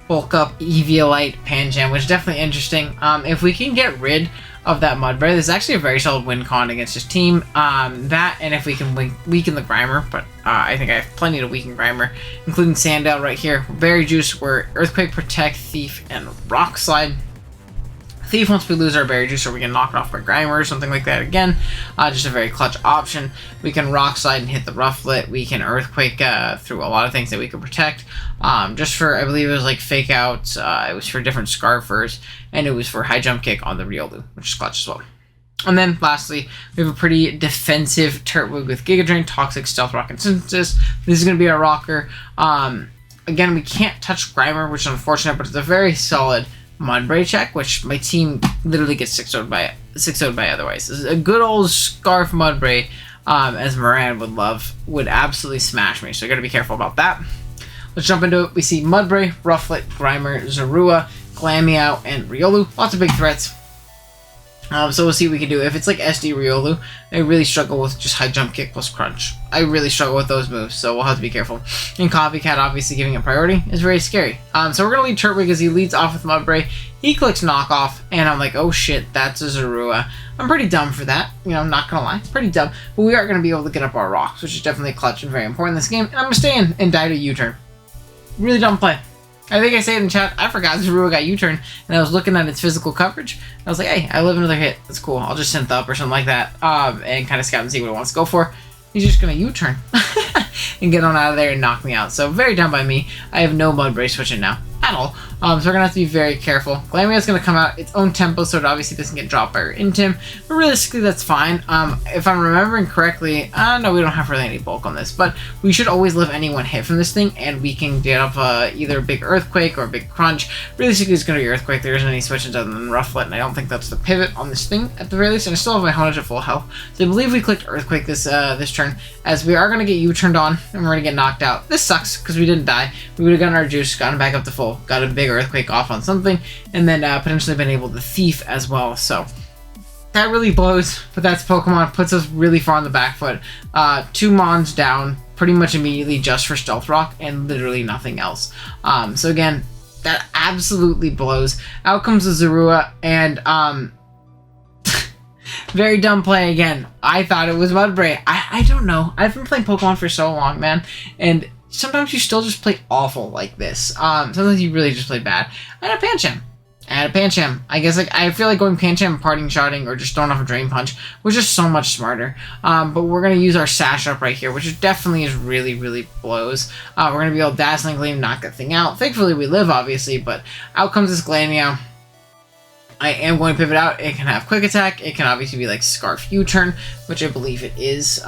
Bulk Up Eviolite Pancham, which is definitely interesting. If we can get rid of that Mudbray, this is actually a very solid win con against his team. That, and if we can weaken the Grimer, but I think I have plenty to weaken Grimer, including Sandow right here. Berry Juice, we're Earthquake, Protect, Thief, and Rock Slide. Thief, once we lose our Berry Juice, or we can knock it off by Grimer or something like that again. Just a very clutch option. We can Rock Slide and hit the Rufflet. We can Earthquake through a lot of things that we can protect. Just for, I believe it was like Fake Out, it was for different Scarfers, and it was for High Jump Kick on the Riolu, which is clutch as well. And then lastly, we have a pretty defensive Turtwig with Giga Drain, Toxic, Stealth Rock, and Synthesis. This is going to be our rocker. Again, we can't touch Grimer, which is unfortunate, but it's a very solid Mudbray check, which my team literally gets 6-0'd by otherwise. This is a good old Scarf Mudbray, as Moran would love, would absolutely smash me, so you gotta be careful about that. Let's jump into it. We see Mudbray, Rufflet, Grimer, Zorua, Glameow, and Riolu. Lots of big threats. So we'll see what we can do. If it's like SD Riolu, I really struggle with just High Jump Kick plus Crunch. I really struggle with those moves, so we'll have to be careful. And Copycat, obviously giving it priority, is very scary. So we're going to lead Turtwig as he leads off with Mudbray. He clicks Knockoff, and I'm like, oh shit, that's a Zorua. I'm pretty dumb for that, you know, I'm not going to lie. Pretty dumb. But we are going to be able to get up our rocks, which is definitely clutch and very important in this game. And I'm going to stay in and die to U-turn. Really dumb play. I think I said in chat, I forgot Zorua got U-turn, and I was looking at its physical coverage. I was like, hey, I live another hit. That's cool. I'll just synth up or something like that, and kind of scout and see what it wants to go for. He's just going to U-turn and get on out of there and knock me out. So very dumb by me. I have no Mudbray switching now at all. So we're going to have to be very careful. Glameow's going to come out its own tempo, so it obviously doesn't get dropped by our Intim. But realistically, that's fine. If I'm remembering correctly, no, we don't have really any bulk on this. But we should always live any one hit from this thing, and we can get up either a big Earthquake or a big Crunch. Realistically, it's going to be Earthquake. There isn't any switches other than Rufflet, and I don't think that's the pivot on this thing at the very least. And I still have my Honage at full health. So I believe we clicked Earthquake this turn, as we are going to get U-turned on, and we're going to get knocked out. This sucks, because we didn't die. We would have gotten our juice, gotten back up to full, got a big Earthquake off on something, and then potentially been able to Thief as well. So that really blows, but that's Pokemon. Puts us really far on the back foot. 2 Mons down pretty much immediately just for Stealth Rock and literally nothing else. So again, that absolutely blows. Out comes the Zorua, and very dumb play again. I thought it was Mudbray. I don't know. I've been playing Pokemon for so long, man, and sometimes you still just play awful like this. Sometimes you really just play bad. I had a Pancham. I guess I feel like going Pancham, Parting Shotting, or just throwing off a Drain Punch was just so much smarter. But we're going to use our Sash Up right here, which definitely is really blows. We're going to be able to Dazzling Gleam, knock that thing out. Thankfully we live, obviously, but out comes this Glameow. I am going to pivot out. It can have Quick Attack. It can obviously be like Scarf U-turn, which I believe it is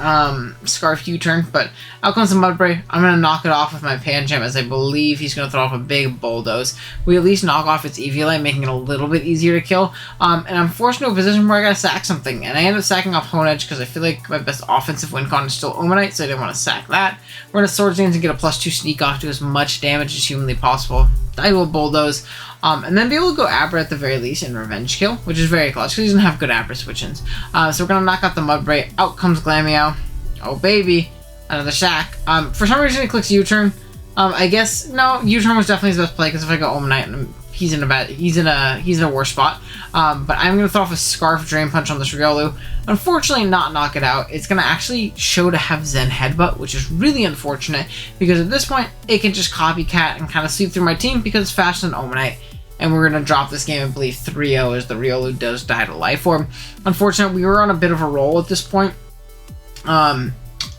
Scarf U-turn. But out comes the Mudbray. I'm going to knock it off with my Pancham, as I believe he's going to throw off a big Bulldoze. We at least knock off its Eviolite, making it a little bit easier to kill. And I'm forced into a position where I got to sack something. And I end up sacking off Hone Edge because I feel like my best offensive win con is still Omanite, so I didn't want to sack that. We're going to Swords Dance and get a +2 sneak off, do as much damage as humanly possible. Die to a Bulldoze. And then be able to go Abra at the very least and Revenge Kill, which is very clutch because he doesn't have good Abra switch-ins. So we're going to knock out the Mudbray. Out comes Glameow. Oh baby, another sack. For some reason it clicks U-turn. I guess no. U-turn was definitely his best play because if I go Omen Knight, he's in a worse spot. But I'm gonna throw off a Scarf Drain Punch on this Riolu. Unfortunately, not knock it out. It's gonna actually show to have Zen Headbutt, which is really unfortunate because at this point it can just copycat and kind of sweep through my team because it's faster than Omen Knight. And we're going to drop this game, I believe, 3-0 as the Riolu does die to Life Orb. Unfortunately, we were on a bit of a roll at this point.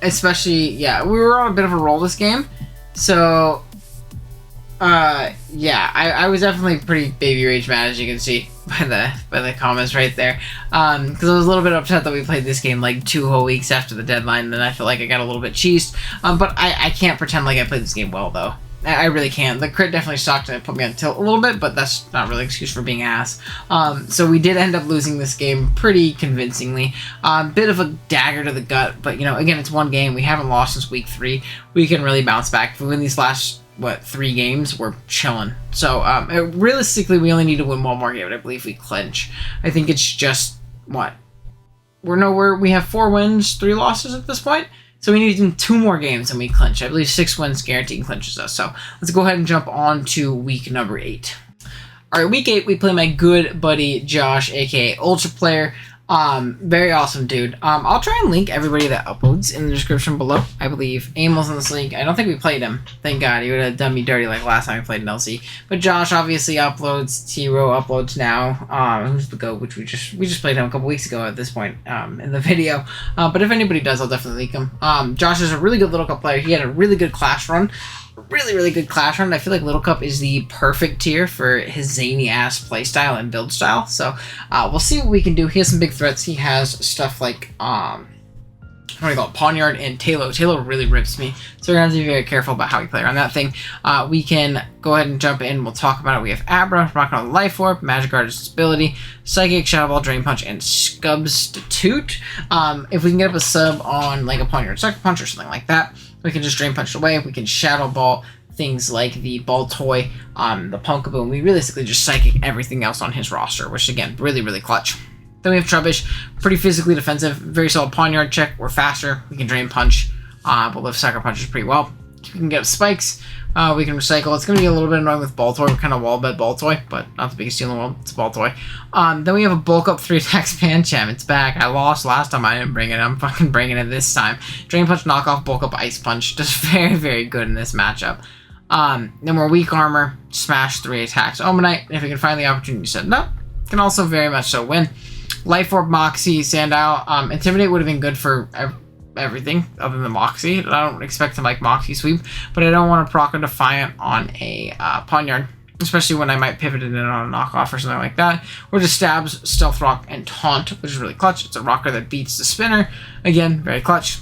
Especially, yeah, we were on a bit of a roll this game. So, yeah, I was definitely pretty baby rage mad, as you can see by the comments right there. Because I was a little bit upset that we played this game like 2 whole weeks after the deadline, and then I feel like I got a little bit cheesed. But I can't pretend like I played this game well, though. I really can't. The crit definitely sucked and it put me on tilt a little bit, but that's not really an excuse for being ass. So we did end up losing this game pretty convincingly. Bit of a dagger to the gut, but you know, again, it's one game. We haven't lost since week 3. We can really bounce back. If we win these last, 3 games, we're chilling. So realistically, we only need to win one more game, and I believe we clinch. I think it's just, we have 4 wins, 3 losses at this point. So we need 2 more games and we clinch. I believe 6 wins guaranteed clinches us. So let's go ahead and jump on to week number 8. All right, week 8, we play my good buddy Josh, aka Ultra Player. Very awesome dude. I'll try and link everybody that uploads in the description below. I believe Amel's in this league. I don't think we played him. Thank God. He would have done me dirty like last time we played in LC. But Josh obviously uploads. T-Row uploads now. Who's the GOAT, which we just played him a couple weeks ago at this point in the video. But if anybody does, I'll definitely link him. Josh is a really good Little Cup player. He had a really good Clash run. Really good Clash run. I feel like Little Cup is the perfect tier for his zany ass playstyle and build style. So we'll see what we can do. He has some big threats. He has stuff like what do you call it? Pawniard and Talo. Talo really rips me, so we're gonna have to be very careful about how we play around that thing. We can go ahead and jump in. We'll talk about it. We have Abra, rocking on the Life Orb, Magic Artist's ability, Psychic, Shadow Ball, Drain Punch, and Substitute. If we can get up a sub on like a Pawniard Sucker Punch or something like that, we can just Drain Punch away. We can Shadow Ball things like the Ball Toy, the Punkaboo, and we realistically just Psychic everything else on his roster, which again, really clutch. Then we have Trubbish, pretty physically defensive, very solid Pawniard check. We're faster, we can Drain Punch, but live Sucker Punches pretty well. We can get up Spikes, we can Recycle. It's going to be a little bit annoying with Ball Toy. We're kind of wall-bed Ball Toy, but not the biggest deal in the world. It's Ball Toy. Then we have a Bulk Up 3 attacks Pancham. It's back. I lost last time. I didn't bring it. I'm fucking bringing it this time. Drain Punch, Knock Off, Bulk Up, Ice Punch. Just very good in this matchup. Then we're Weak Armor, Smash 3 attacks Omen Knight. If we can find the opportunity to set it up, can also very much so win. Life Orb, Moxie, Sandow. Intimidate would have been good for everything other than Moxie. I don't expect to like Moxie Sweep, but I don't want to proc a Defiant on a Pawniard, especially when I might pivot it in on a knockoff or something like that. Or just Stabs, Stealth Rock, and Taunt, which is really clutch. It's a rocker that beats the spinner. Again, very clutch.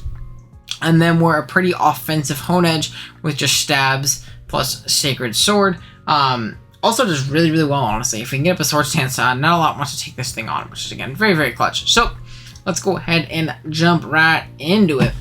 And then we're a pretty offensive Hone Edge with just Stabs plus Sacred Sword. Also does really well, honestly. If we can get up a Sword Stance, not a lot wants to take this thing on, which is, again, very clutch. So, let's go ahead and jump right into it.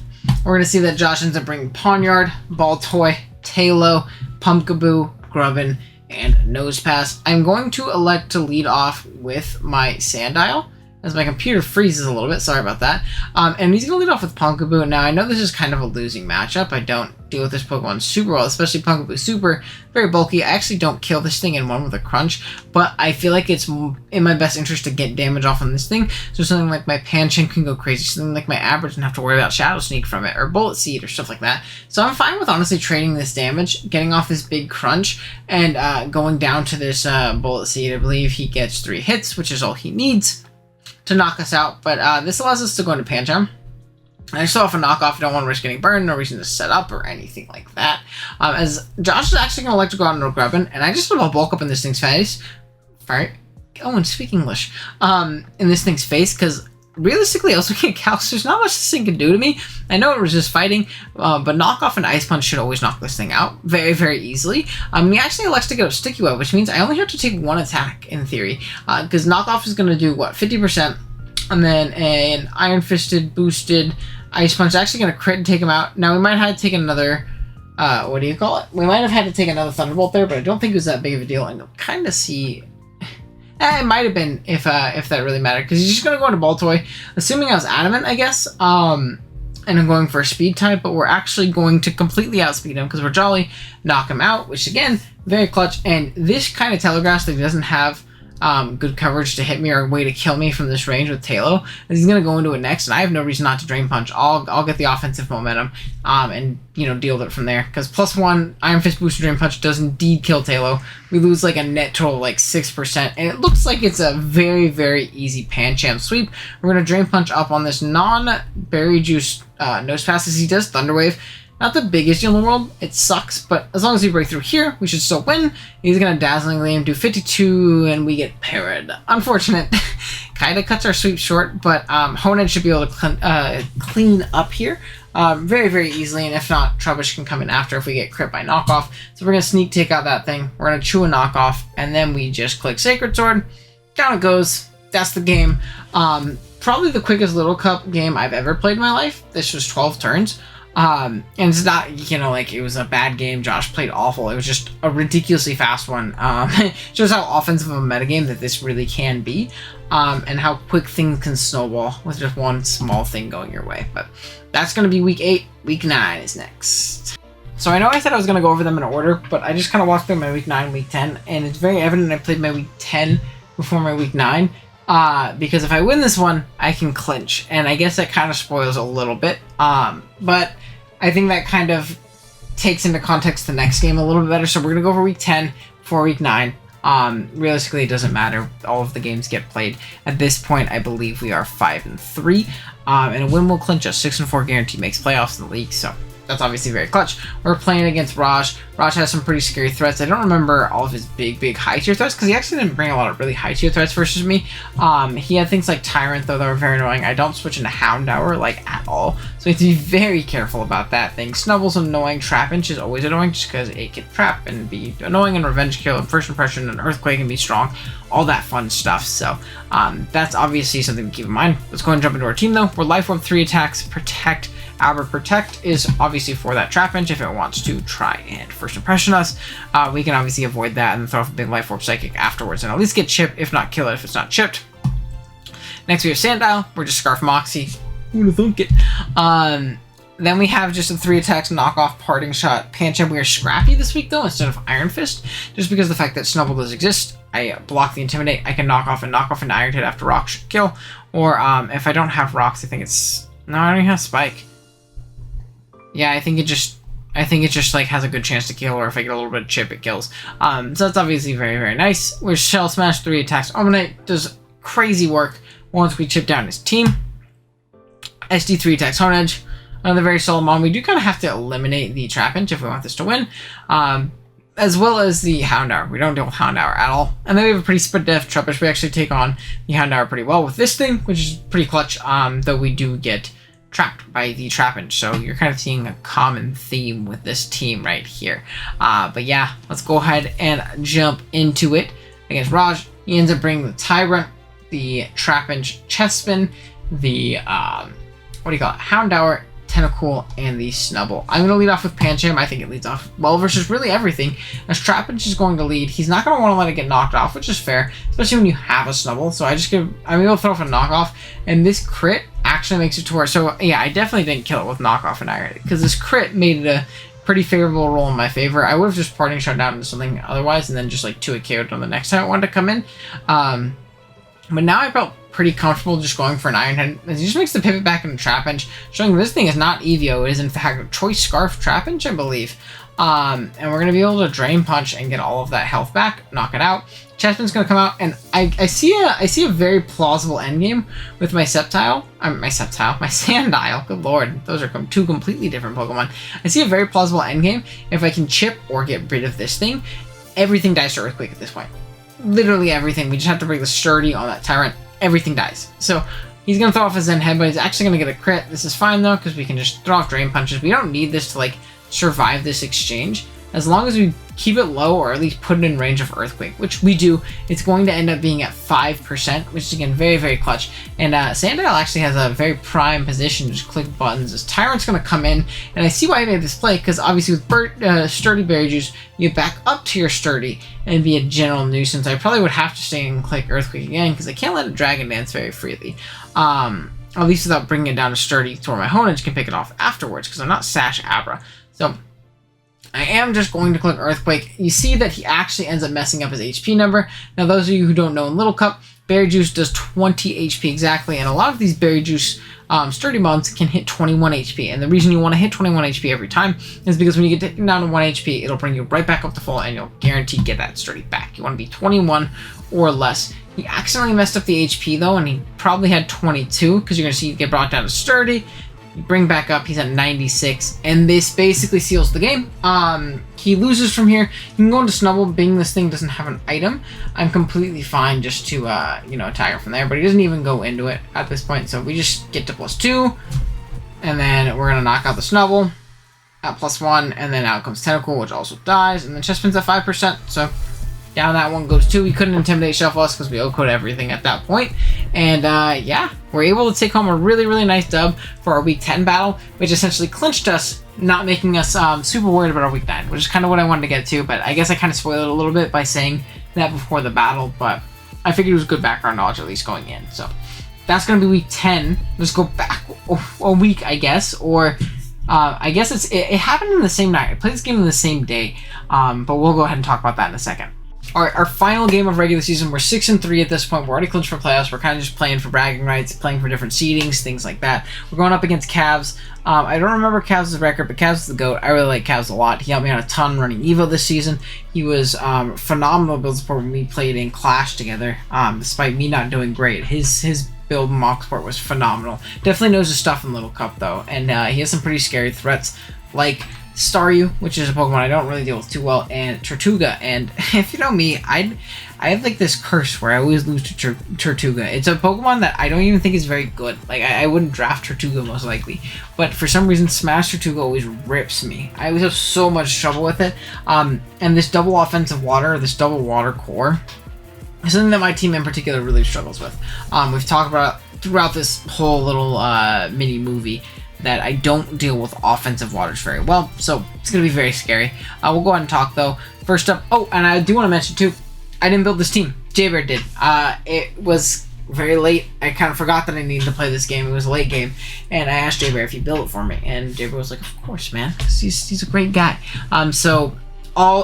We're going to see that Josh ends up bringing Pawniard, Ball Toy, Talo, Pumpkaboo, Grubbin, and Nosepass. I'm going to elect to lead off with my Sandile, as my computer freezes a little bit. Sorry about that. And he's going to lead off with Pumpkaboo. Now, I know this is kind of a losing matchup. I don't deal with this Pokemon super well, especially Pumpkaboo Super. Very bulky. I actually don't kill this thing in one with a Crunch, but I feel like it's in my best interest to get damage off on this thing. So something like my Pancham can go crazy. Something like my Average and have to worry about Shadow Sneak from it, or Bullet Seed, or stuff like that. So I'm fine with honestly trading this damage, getting off this big Crunch, and going down to this Bullet Seed. I believe he gets 3 hits, which is all he needs to knock us out, but this allows us to go into Pancham. I still have a knockoff. I don't want to risk getting burned. No reason to set up or anything like that. As Josh is actually going to elect to go out into Grubbin, and I just have a bulk up in this thing's face. Right? Oh, and speak English. In this thing's face, because realistically, I also can't Calc. There's not much this thing can do to me. I know it was just fighting, but Knockoff and Ice Punch should always knock this thing out very easily. He actually elects to go Sticky Web, which means I only have to take 1 attack in theory, because Knockoff is going to do what, 50%, and then an Iron Fisted boosted Ice Punch is actually going to crit and take him out. Now we might have to take another. What do you call it? We might have had to take another Thunderbolt there, but I don't think it was that big of a deal. And you'll kind of see. It might have been if that really mattered, because he's just gonna go into Ball Toy, assuming I was adamant, I guess. and I'm going for a speed type, but we're actually going to completely outspeed him because we're jolly, knock him out, which again, very clutch. And this kind of telegraphs that he doesn't have good coverage to hit me or a way to kill me from this range with Talo. And he's going to go into it next, and I have no reason not to Drain Punch. I'll get the offensive momentum and, you know, deal with it from there. Because +1 Iron Fist Booster Drain Punch does indeed kill Talo. We lose like a net total of like 6%, and it looks like it's a very, very easy Pancham sweep. We're going to Drain Punch up on this non-Berry Juice Nose Pass as he does Thunder Wave. Not the biggest deal in the world. It sucks, but as long as we break through here, we should still win. He's going to Dazzlingly do 52, and we get parried. Unfortunate. Kind of cuts our sweep short, but Honed should be able to clean up here very, very easily, and if not, Trubbish can come in after if we get crit by knockoff. So we're going to sneak take out that thing. We're going to chew a knockoff, and then we just click Sacred Sword. Down it goes. That's the game. Probably the quickest Little Cup game I've ever played in my life. This was 12 turns. And it's not, you know, like it was a bad game. Josh played awful. It was just a ridiculously fast one. Shows how offensive of a metagame that this really can be, and how quick things can snowball with just one small thing going your way. But that's going to be week 8. Week 9 is next. So I know I said I was going to go over them in order, but I just kind of walked through my week 9, week 10, and it's very evident I played my week 10 before my week 9. Because if I win this one, I can clinch, and I guess that kind of spoils a little bit. But I think that kind of takes into context the next game a little bit better. So we're gonna go over week 10 before week 9. Realistically, it doesn't matter. All of the games get played. At this point, I believe we are 5-3, and a win will clinch us. 6-4 guarantee makes playoffs in the league. So that's obviously very clutch. We're playing against Raj. Raj has some pretty scary threats. I don't remember all of his big high tier threats because he actually didn't bring a lot of really high tier threats versus me. He had things like Tyrant though that were very annoying. I don't switch into Houndour like at all, so we have to be very careful about that thing. Snubble's annoying. Trapinch is always annoying just because it can trap and be annoying, and Revenge Kill and First Impression and Earthquake can be strong. All that fun stuff. So that's obviously something to keep in mind. Let's go and jump into our team though. We're Life Orb 3 attacks, Protect. Albert Protect is obviously for that Trapinch if it wants to try and First Impression us. We can obviously avoid that and throw off a big Life Orb Psychic afterwards and at least get chipped, if not kill it if it's not chipped. Next we have Sandow. We're just Scarf Moxie. Who'd have thunk it? Then we have just a 3 attacks knockoff Parting Shot Pancham. We are Scrappy this week though instead of Iron Fist, just because of the fact that Snubble does exist. I block the Intimidate. I can knock off an Iron Hit after Rock should kill. Or if I don't have rocks, I think it's... No, I don't even have Spike. Yeah, I think it just like has a good chance to kill, or if I get a little bit of chip, it kills. So that's obviously very, very nice. We're Shell Smash 3 attacks. Omanite does crazy work once we chip down his team. SD 3 attacks Hone Edge. Another very solid mon. We do kind of have to eliminate the Trapinch if we want this to win. As well as the Houndour. We don't deal with Houndour at all. And then we have a pretty split def Trapinch. We actually take on the Houndour pretty well with this thing, which is pretty clutch, though we do get trapped by the Trapinch, so you're kind of seeing a common theme with this team right here. But yeah, let's go ahead and jump into it. Against Raj, he ends up bringing the Tyrant, the Trapinch Chespin, the Houndour, Tentacool, and the Snubble. I'm going to lead off with Pancham. I think it leads off well versus really everything. As Trapinch is going to lead, he's not going to want to let it get knocked off, which is fair, especially when you have a Snubble. So I'm able to throw off a knockoff, and this crit actually makes it to where, so yeah, I definitely didn't kill it with knockoff and Iron, because this crit made it a pretty favorable roll in my favor. I would have just Parting Shot down into something otherwise, and then just like 2 KO'd on the next time it wanted to come in. But now I felt pretty comfortable just going for an Iron Head. It just makes the pivot back into Trapinch, showing this thing is not Evo. It is in fact a Choice Scarf Trapinch, I believe. And we're going to be able to Drain Punch and get all of that health back, knock it out. Chespin's going to come out, and I see a very plausible endgame with my Sandile. Good lord, those are 2 completely different Pokemon. I see a very plausible endgame if I can chip or get rid of this thing. Everything dies to Earthquake at this point. Literally everything. We just have to bring the Sturdy on that Tyrant. Everything dies. So he's going to throw off his Zen Head, but he's actually going to get a crit. This is fine though, because we can just throw off Drain Punches. We don't need this to like survive this exchange. As long as we keep it low, or at least put it in range of Earthquake, which we do, it's going to end up being at 5%, which is again very, very clutch. And Sandile actually has a very prime position to just click buttons. As Tyrant's going to come in, and I see why I made this play, because obviously with Sturdy Berry Juice, you get back up to your Sturdy and be a general nuisance. I probably would have to stay and click Earthquake again, because I can't let it Dragon Dance very freely. at least without bringing it down to sturdy, to where my Honage can pick it off afterwards, because I'm not Sash Abra. So I am just going to click Earthquake. You see that he actually ends up messing up his HP number. Now, those of you who don't know, in Little Cup, Berry Juice does 20 HP exactly, and a lot of these Berry Juice sturdy mons can hit 21 HP. And the reason you want to hit 21 HP every time is because when you get taken down to 1 HP, it'll bring you right back up to full, and you'll guarantee get that sturdy back. You want to be 21 or less. He accidentally messed up the HP though, and he probably had 22, because you're going to see you get brought down to sturdy. You bring back up, he's at 96, and this basically seals the game. He loses from here. You can go into Snubble, being this thing doesn't have an item. I'm completely fine just to, attack him from there, but he doesn't even go into it at this point, so we just get to +2, and then we're going to knock out the Snubble at +1, and then out comes Tentacle, which also dies, and then Chestpin's at 5%, so down that one goes 2. We couldn't intimidate Shuffleus because we O-code everything at that point. And yeah, we're able to take home a really, really nice dub for our Week 10 battle, which essentially clinched us, not making us super worried about our Week 9, which is kind of what I wanted to get to. But I guess I kind of spoiled it a little bit by saying that before the battle, but I figured it was good background knowledge at least going in. So that's going to be Week 10. Let's go back a week, I guess, or I guess it happened in the same night. I played this game in the same day, but we'll go ahead and talk about that in a second. Alright, our final game of regular season. We're 6-3 at this point. We're already clinched for playoffs. We're kind of just playing for bragging rights, playing for different seedings, things like that. We're going up against Cavs. I don't remember Cavs' record, but Cavs is the GOAT. I really like Cavs a lot. He helped me out a ton running Evo this season. He was phenomenal build support when we played in Clash together, despite me not doing great. His build mock support was phenomenal. Definitely knows his stuff in Little Cup, though, and he has some pretty scary threats, like Staryu, which is a Pokemon I don't really deal with too well, and Tortuga. And if you know me, I have like this curse where I always lose to Tortuga. It's a Pokemon that I don't even think is very good. Like I wouldn't draft Tortuga most likely, but for some reason Smash Tortuga always rips me. I always have so much trouble with it. And this double offensive water, this double water core, is something that my team in particular really struggles with. We've talked about throughout this whole little mini movie that I don't deal with offensive waters very well, so it's going to be very scary. We'll go ahead and talk, though. First up, oh, and I do want to mention, too, I didn't build this team. J-Bear did. It was very late. I kind of forgot that I needed to play this game. It was a late game, and I asked J-Bear if he built it for me, and J-Bear was like, of course, man, 'cause he's a great guy. So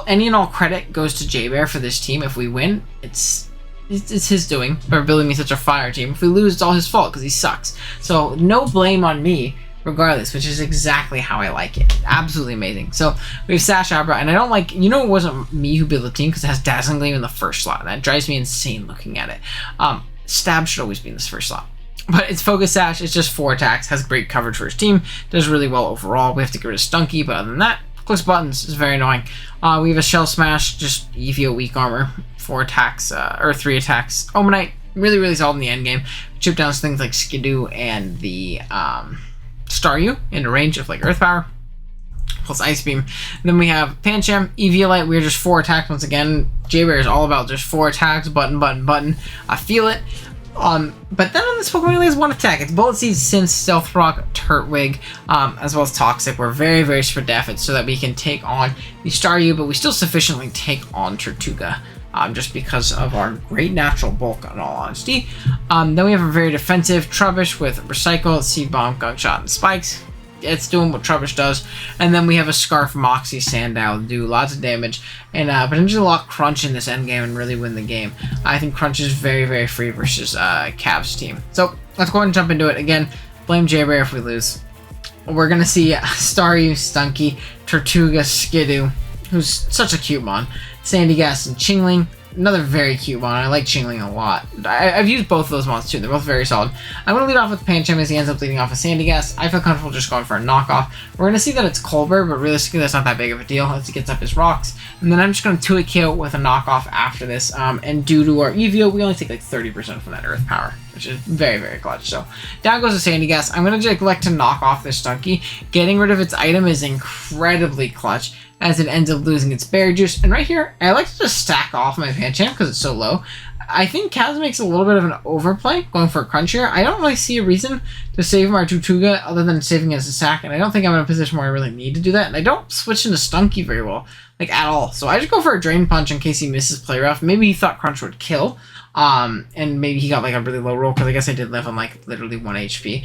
any and all credit goes to J-Bear for this team. If we win, it's his doing for building me such a fire team. If we lose, it's all his fault because he sucks. So no blame on me, regardless, which is exactly how I like it. Absolutely amazing. So we have Sash Abra, and I don't like, it wasn't me who built the team because it has Dazzling Gleam in the first slot, and that drives me insane looking at it. Stab should always be in this first slot. But it's Focus Sash, it's just 4 attacks, has great coverage for his team, does really well overall. We have to get rid of Stunky, but other than that, clicks buttons is very annoying. We have a Shell Smash, just Eevee weak armor, 4 attacks, or 3 attacks. Omanite, really, really solid in the end game. Chip down things like Skidoo and the Staryu into range of like Earth Power plus Ice Beam. And then we have Pancham, Eviolite. We're just 4 attacks once again. J-Bear is all about just 4 attacks, button, button, button. I feel it. But then on this Pokemon only has 1 attack. It's Bullet Seed, Synth, Stealth Rock, Turtwig, as well as Toxic. We're very, very spread effort so that we can take on the Staryu, but we still sufficiently take on Tortuga. Just because of our great natural bulk, in all honesty. Then we have a very defensive Trubbish with Recycle, Seed Bomb, Gunk Shot, and Spikes. It's doing what Trubbish does. And then we have a Scarf, Moxie, Sandow, do lots of damage, and potentially lock Crunch in this endgame and really win the game. I think Crunch is very, very free versus Cavs team. So let's go ahead and jump into it. Again, blame J-Bear if we lose. We're going to see Staryu, Stunky, Tortuga, Skidoo, who's such a cute mon, Sandygast, and Chingling. Another very cute mon. I like Chingling a lot. I've used both of those mons too. They're both very solid. I'm going to lead off with Pancham as he ends up leading off with Sandygast. I feel comfortable just going for a knockoff. We're going to see that it's Colbert, but realistically that's not that big of a deal as he gets up his rocks. And then I'm just going to 2-hit KO with a knockoff after this. And due to our EVO, we only take like 30% from that Earth Power, which is very, very clutch. So down goes the Sandygast. I'm going to just elect to knock off this Stunky. Getting rid of its item is incredibly clutch, as it ends up losing its Berry Juice. And right here, I like to just stack off my Pancham because it's so low. I think Kaz makes a little bit of an overplay going for a crunch here. I don't really see a reason to save my Tortuga other than saving it as a sack, and I don't think I'm in a position where I really need to do that. And I don't switch into Stunky very well. like at all. So I just go for a Drain Punch in case he misses Play Rough. Maybe he thought Crunch would kill. And maybe he got like a really low roll because I guess I did live on like literally 1 HP.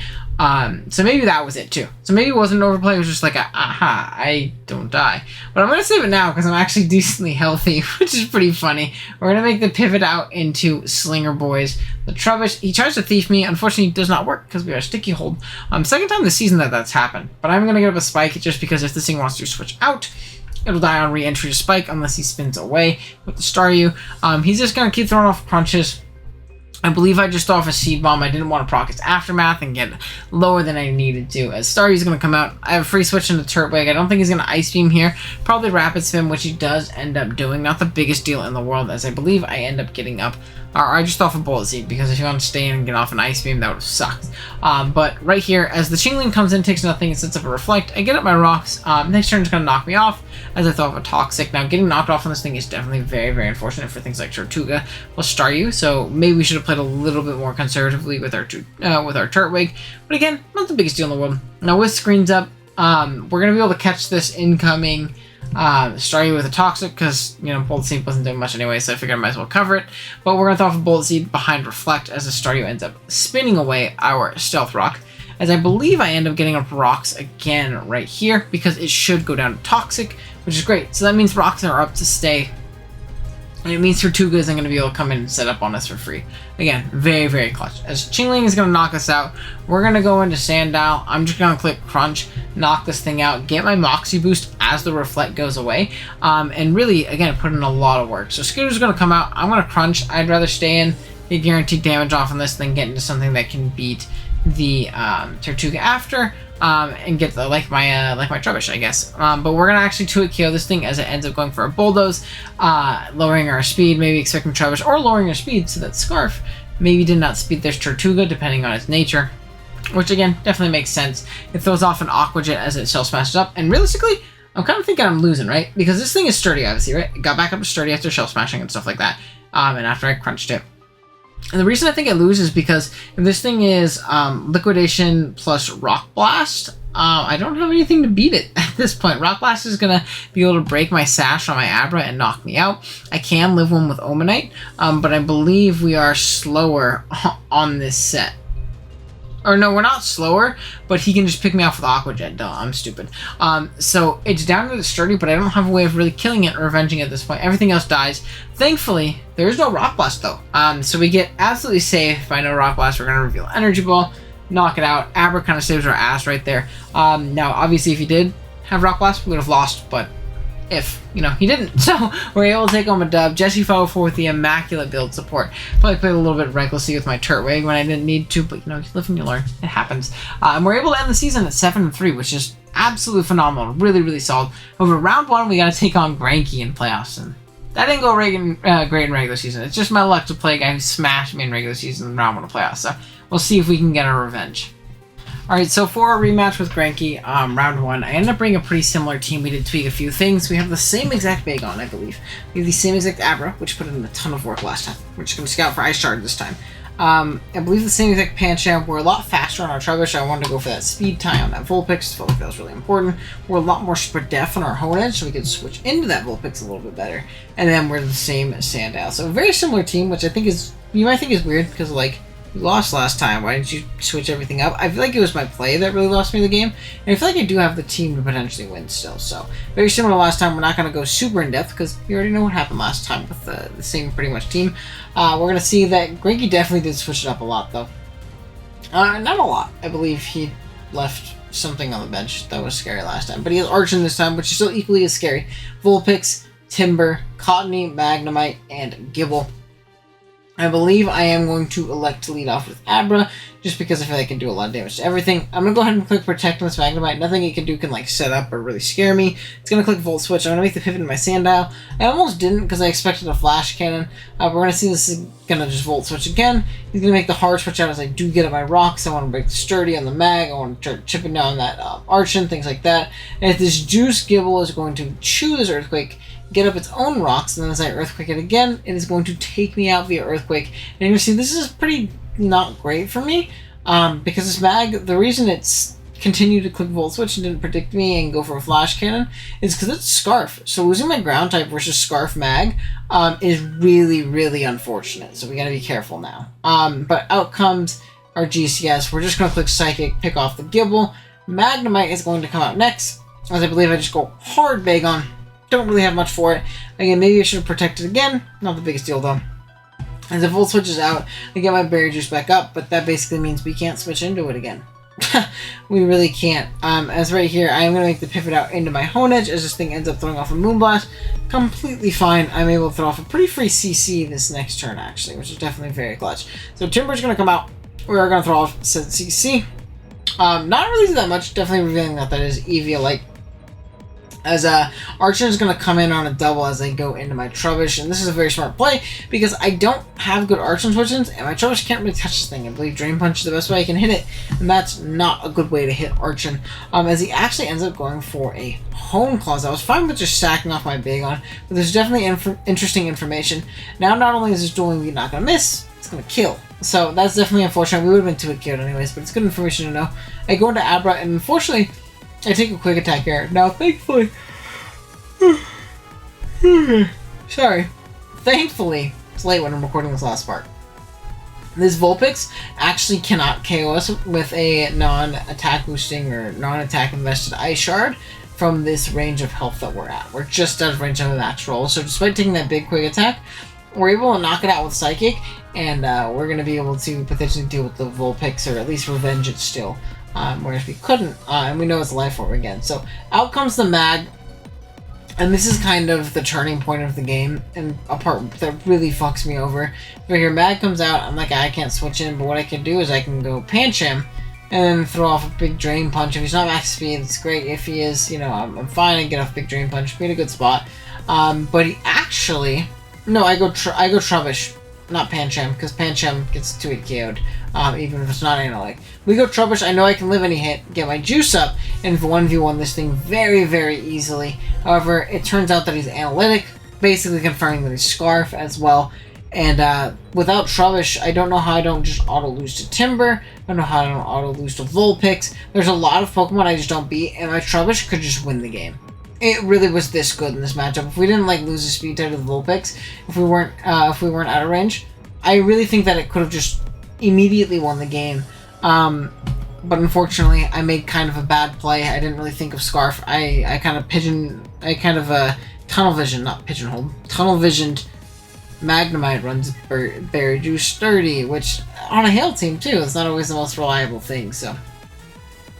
So maybe that was it too. So maybe it wasn't an overplay. It was just like aha, I don't die. But I'm gonna save it now because I'm actually decently healthy, which is pretty funny. We're gonna make the pivot out into Slinger Boys. The Trubbish, he tries to thief me. Unfortunately, it does not work because we have a Sticky Hold. Second time this season that's happened. But I'm gonna get up a Spike just because if this thing wants to switch out, it'll die on re-entry to Spike unless he spins away with the Staryu. He's just going to keep throwing off crunches. I believe I just threw off a Seed Bomb. I didn't want to proc its Aftermath and get lower than I needed to. As Staryu's going to come out, I have a free switch into Turtwig. I don't think he's going to Ice Beam here. Probably Rapid Spin, which he does end up doing. Not the biggest deal in the world, as I believe I end up getting up. Or I just threw off a Bullet Seed, because if you want to stay in and get off an Ice Beam, that would have sucked. But right here, as the Chingling comes in, takes nothing, and sets up a Reflect, I get up my rocks. Next turn is going to knock me off, as I throw off a Toxic. Now, getting knocked off on this thing is definitely very, very unfortunate for things like Tortuga or Staryu, so maybe we should have played a little bit more conservatively with our Turtwig. But again, not the biggest deal in the world. Now, with screens up, we're going to be able to catch this incoming Staryu with a Toxic, because, you know, Bullet Seed wasn't doing much anyway, so I figured I might as well cover it. But we're going to throw off a Bullet Seed behind Reflect, as the Staryu ends up spinning away our Stealth Rock. As I believe I end up getting up Rocks again right here, because it should go down to Toxic, which is great. So that means Rocks are up to stay. And it means Tortuga isn't going to be able to come in and set up on us for free. Again, very, very clutch. As Chingling is going to knock us out, we're going to go into Sandow. I'm just going to click Crunch, knock this thing out, get my Moxie boost as the Reflect goes away. And really, again, put in a lot of work. So Scooter's going to come out. I'm going to Crunch. I'd rather stay in, get guaranteed damage off on this than get into something that can beat the Tortuga after. And get the, like my Trubbish, I guess. But we're gonna actually 2-hit KO this thing as it ends up going for a Bulldoze, lowering our speed, maybe expecting Trubbish, or lowering our speed so that Scarf maybe did not speed this Tortuga, depending on its nature. Which again, definitely makes sense. It throws off an Aqua Jet as it Shell Smashes up, and realistically, I'm kind of thinking I'm losing, right? Because this thing is sturdy, obviously, right? It got back up to sturdy after Shell Smashing and stuff like that, and after I crunched it. And the reason I think I lose is because if this thing is Liquidation plus Rock Blast, I don't have anything to beat it at this point. Rock Blast is going to be able to break my Sash on my Abra and knock me out. I can live one with Omanite, but I believe we are slower on this set. Or no, we're not slower, but he can just pick me off with Aqua Jet. Duh, I'm stupid. So it's down to the sturdy, but I don't have a way of really killing it or avenging it at this point. Everything else dies. Thankfully, there is no Rock Blast though. So we get absolutely safe by no Rock Blast. We're going to reveal Energy Ball, knock it out. Abra kind of saves our ass right there. Now, obviously, if he did have Rock Blast, we would have lost, but if, you know, he didn't. So we're able to take home a dub. Jesse followed forward with the immaculate build support. Probably played a little bit recklessly with my Turtwig when I didn't need to, but, you know, you live and you learn. It happens. And we're able to end the season at 7-3, which is absolutely phenomenal. Really, really solid. Over round 1, we got to take on Granky in playoffs, and that didn't go great in regular season. It's just my luck to play a guy who smashed me in regular season in round 1 of playoffs. So we'll see if we can get our revenge. Alright, so for our rematch with Granky, round 1, I ended up bringing a pretty similar team. We did tweak a few things. We have the same exact bag on, I believe. We have the same exact Abra, which put in a ton of work last time. We're just going to scout for Ice Shard this time. I believe the same exact Pancham. We're a lot faster on our Trubbish. I wanted to go for that speed tie on that Vulpix. Felt like that was really important. We're a lot more super def on our Hone Edge, so we could switch into that Vulpix a little bit better. And then we're the same as Sandow. So a very similar team, which I think is, you might think is weird, because like, you lost last time. Why didn't you switch everything up? I feel like it was my play that really lost me the game. And I feel like I do have the team to potentially win still. So, very similar to last time. We're not going to go super in-depth because you already know what happened last time with the same pretty much team. We're going to see that Granky definitely did switch it up a lot, though. Not a lot. I believe he left something on the bench that was scary last time. But he has Archon this time, which is still equally as scary. Vulpix, Timber, Cottony, Magnemite, and Gibble. I believe I am going to elect to lead off with Abra, just because I feel like I can do a lot of damage to everything. I'm going to go ahead and click Protect on this Magnemite. Nothing it can do can like set up or really scare me. It's going to click Volt Switch. I'm going to make the pivot in my Sandow. I almost didn't because I expected a Flash Cannon. We're going to see this is going to just Volt Switch again. He's going to make the hard switch out as I do get at my rocks. I want to break the Sturdy on the Mag. I want to start chipping down that Archon, things like that. And if this Juice Gibble is going to chew this Earthquake, get up its own rocks, and then as I Earthquake it again, it is going to take me out via Earthquake. And you're going to see this is pretty not great for me, because this Mag, the reason it's continue to click Volt Switch and didn't predict me and go for a Flash Cannon is because it's Scarf. So losing my Ground type versus Scarf Mag is really, really unfortunate. So we gotta be careful now. But out comes our GCS. We're just gonna click Psychic, pick off the Gibble. Magnemite is going to come out next, as I believe I just go hard Bagon. Don't really have much for it. Again, maybe I should have protected again. Not the biggest deal though. As the Volt Switch is out, I get my Berry Juice back up, but that basically means we can't switch into it again. We really can't. As right here, I am going to make the pivot out into my Honedge as this thing ends up throwing off a Moonblast. Completely fine. I'm able to throw off a pretty free CC this next turn, actually, which is definitely very clutch. So Timber's going to come out. We are going to throw off said CC. Not really that much. Definitely revealing that is Eevee-like. As Archer is going to come in on a double as I go into my Trubbish, and this is a very smart play because I don't have good Archer switch-ins, and my Trubbish can't really touch this thing. I believe Drain Punch is the best way I can hit it, and that's not a good way to hit Archer. As he actually ends up going for a Hone Claws. I was fine with just sacking off my Bagon, but there's definitely interesting information. Now, not only is this dueling lead not going to miss, it's going to kill. So that's definitely unfortunate. We would have been 2-hit KO'd anyways, but it's good information to know. I go into Abra, and unfortunately, I take a quick attack here. Now, thankfully... Sorry. Thankfully, it's late when I'm recording this last part. This Vulpix actually cannot KO us with a non-attack boosting or non-attack invested Ice Shard from this range of health that we're at. We're just out of range of a max roll. So despite taking that big quick attack, we're able to knock it out with Psychic, and we're going to be able to potentially deal with the Vulpix, or at least revenge it still. Whereas we couldn't, and we know it's a life form again. So out comes the Mag, and this is kind of the turning point of the game, and a part that really fucks me over. Right here, Mag comes out, I'm like, I can't switch in, but what I can do is I can go Pancham, and then throw off a big Drain Punch. If he's not max speed, it's great. If he is, you know, I'm fine, I get off big Drain Punch, be in a good spot. But he actually, no, I go Trubbish. Not Pancham, because Pancham gets 2-hit KO'd, even if it's not analytic. We go Trubbish, I know I can live any hit, get my juice up, and 1v1 this thing very, very easily. However, it turns out that he's analytic, basically confirming that he's Scarf as well. And without Trubbish, I don't know how I don't just auto-lose to Timber, I don't know how I don't auto-lose to Vulpix. There's a lot of Pokemon I just don't beat, and my Trubbish could just win the game. It really was this good in this matchup. If we didn't like lose the speed type to the Vulpix, if we weren't out of range, I really think that it could have just immediately won the game. But unfortunately, I made kind of a bad play. I didn't really think of Scarf. I kind of tunnel vision, not pigeonholed, tunnel visioned Magnemite runs Berry Juice Sturdy, which on a Hail team too, it's not always the most reliable thing. So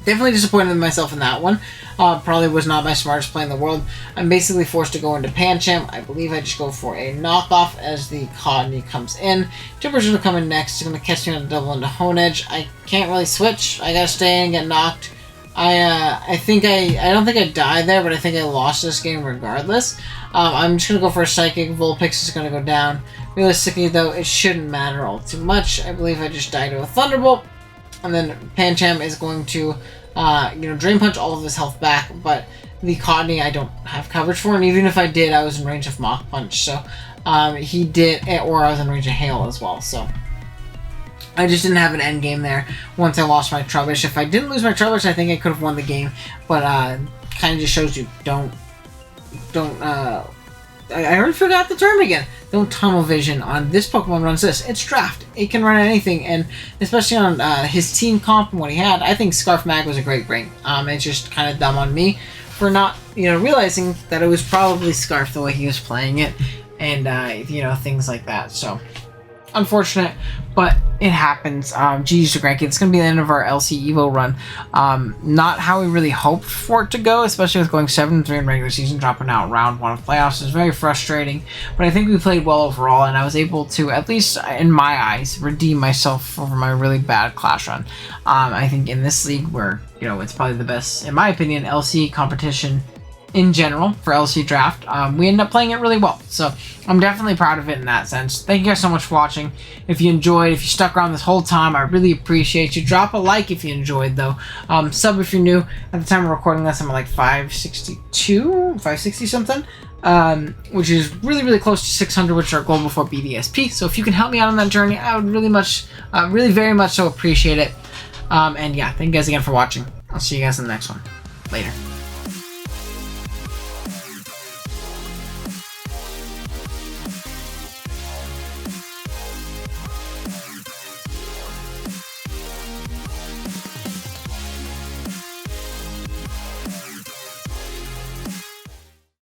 definitely disappointed in myself in that one. Probably was not my smartest play in the world. I'm basically forced to go into Pancham. I believe I just go for a knockoff as the Cottonee comes in. Timber's going to come in next. He's going to catch me on a double into Honedge. I can't really switch. I got to stay in and get knocked. I don't think I died there, but I think I lost this game regardless. I'm just going to go for a Psychic. Vulpix is going to go down. Realistically, though, it shouldn't matter all too much. I believe I just died to a Thunderbolt. And then Pancham is going to, Drain Punch all of his health back, but the Cottonee I don't have coverage for, and even if I did, I was in range of Mach Punch, so he did, or I was in range of Hail as well, so I just didn't have an end game there once I lost my Trubbish. If I didn't lose my Trubbish, I think I could have won the game, but kind of just shows you, I already forgot the term again. Don't tunnel vision on this Pokemon runs this. It's Draft. It can run anything, and especially on his team comp and what he had, I think Scarf Mag was a great bring. It's just kind of dumb on me for not, realizing that it was probably Scarf the way he was playing it, and things like that. So unfortunate, but it happens. GG's to Granky. It's going to be the end of our LC Evo run. Not how we really hoped for it to go, especially with going 7-3 in regular season, dropping out round 1 of playoffs. It's very frustrating, but I think we played well overall, and I was able to, at least in my eyes, redeem myself over my really bad Clash run. I think in this league, where it's probably the best, in my opinion, LC competition in general for LC Draft, we ended up playing it really well, so I'm definitely proud of it in that sense. Thank you guys so much for watching. If you enjoyed, if you stuck around this whole time, I really appreciate you. Drop a like if you enjoyed, though. Sub if you're new. At the time of recording this, I'm at like 560 something, which is really, really close to 600, which is our goal before BDSP. So if you can help me out on that journey, I would really very much so appreciate it. And yeah, thank you guys again for watching. I'll see you guys in the next one. Later.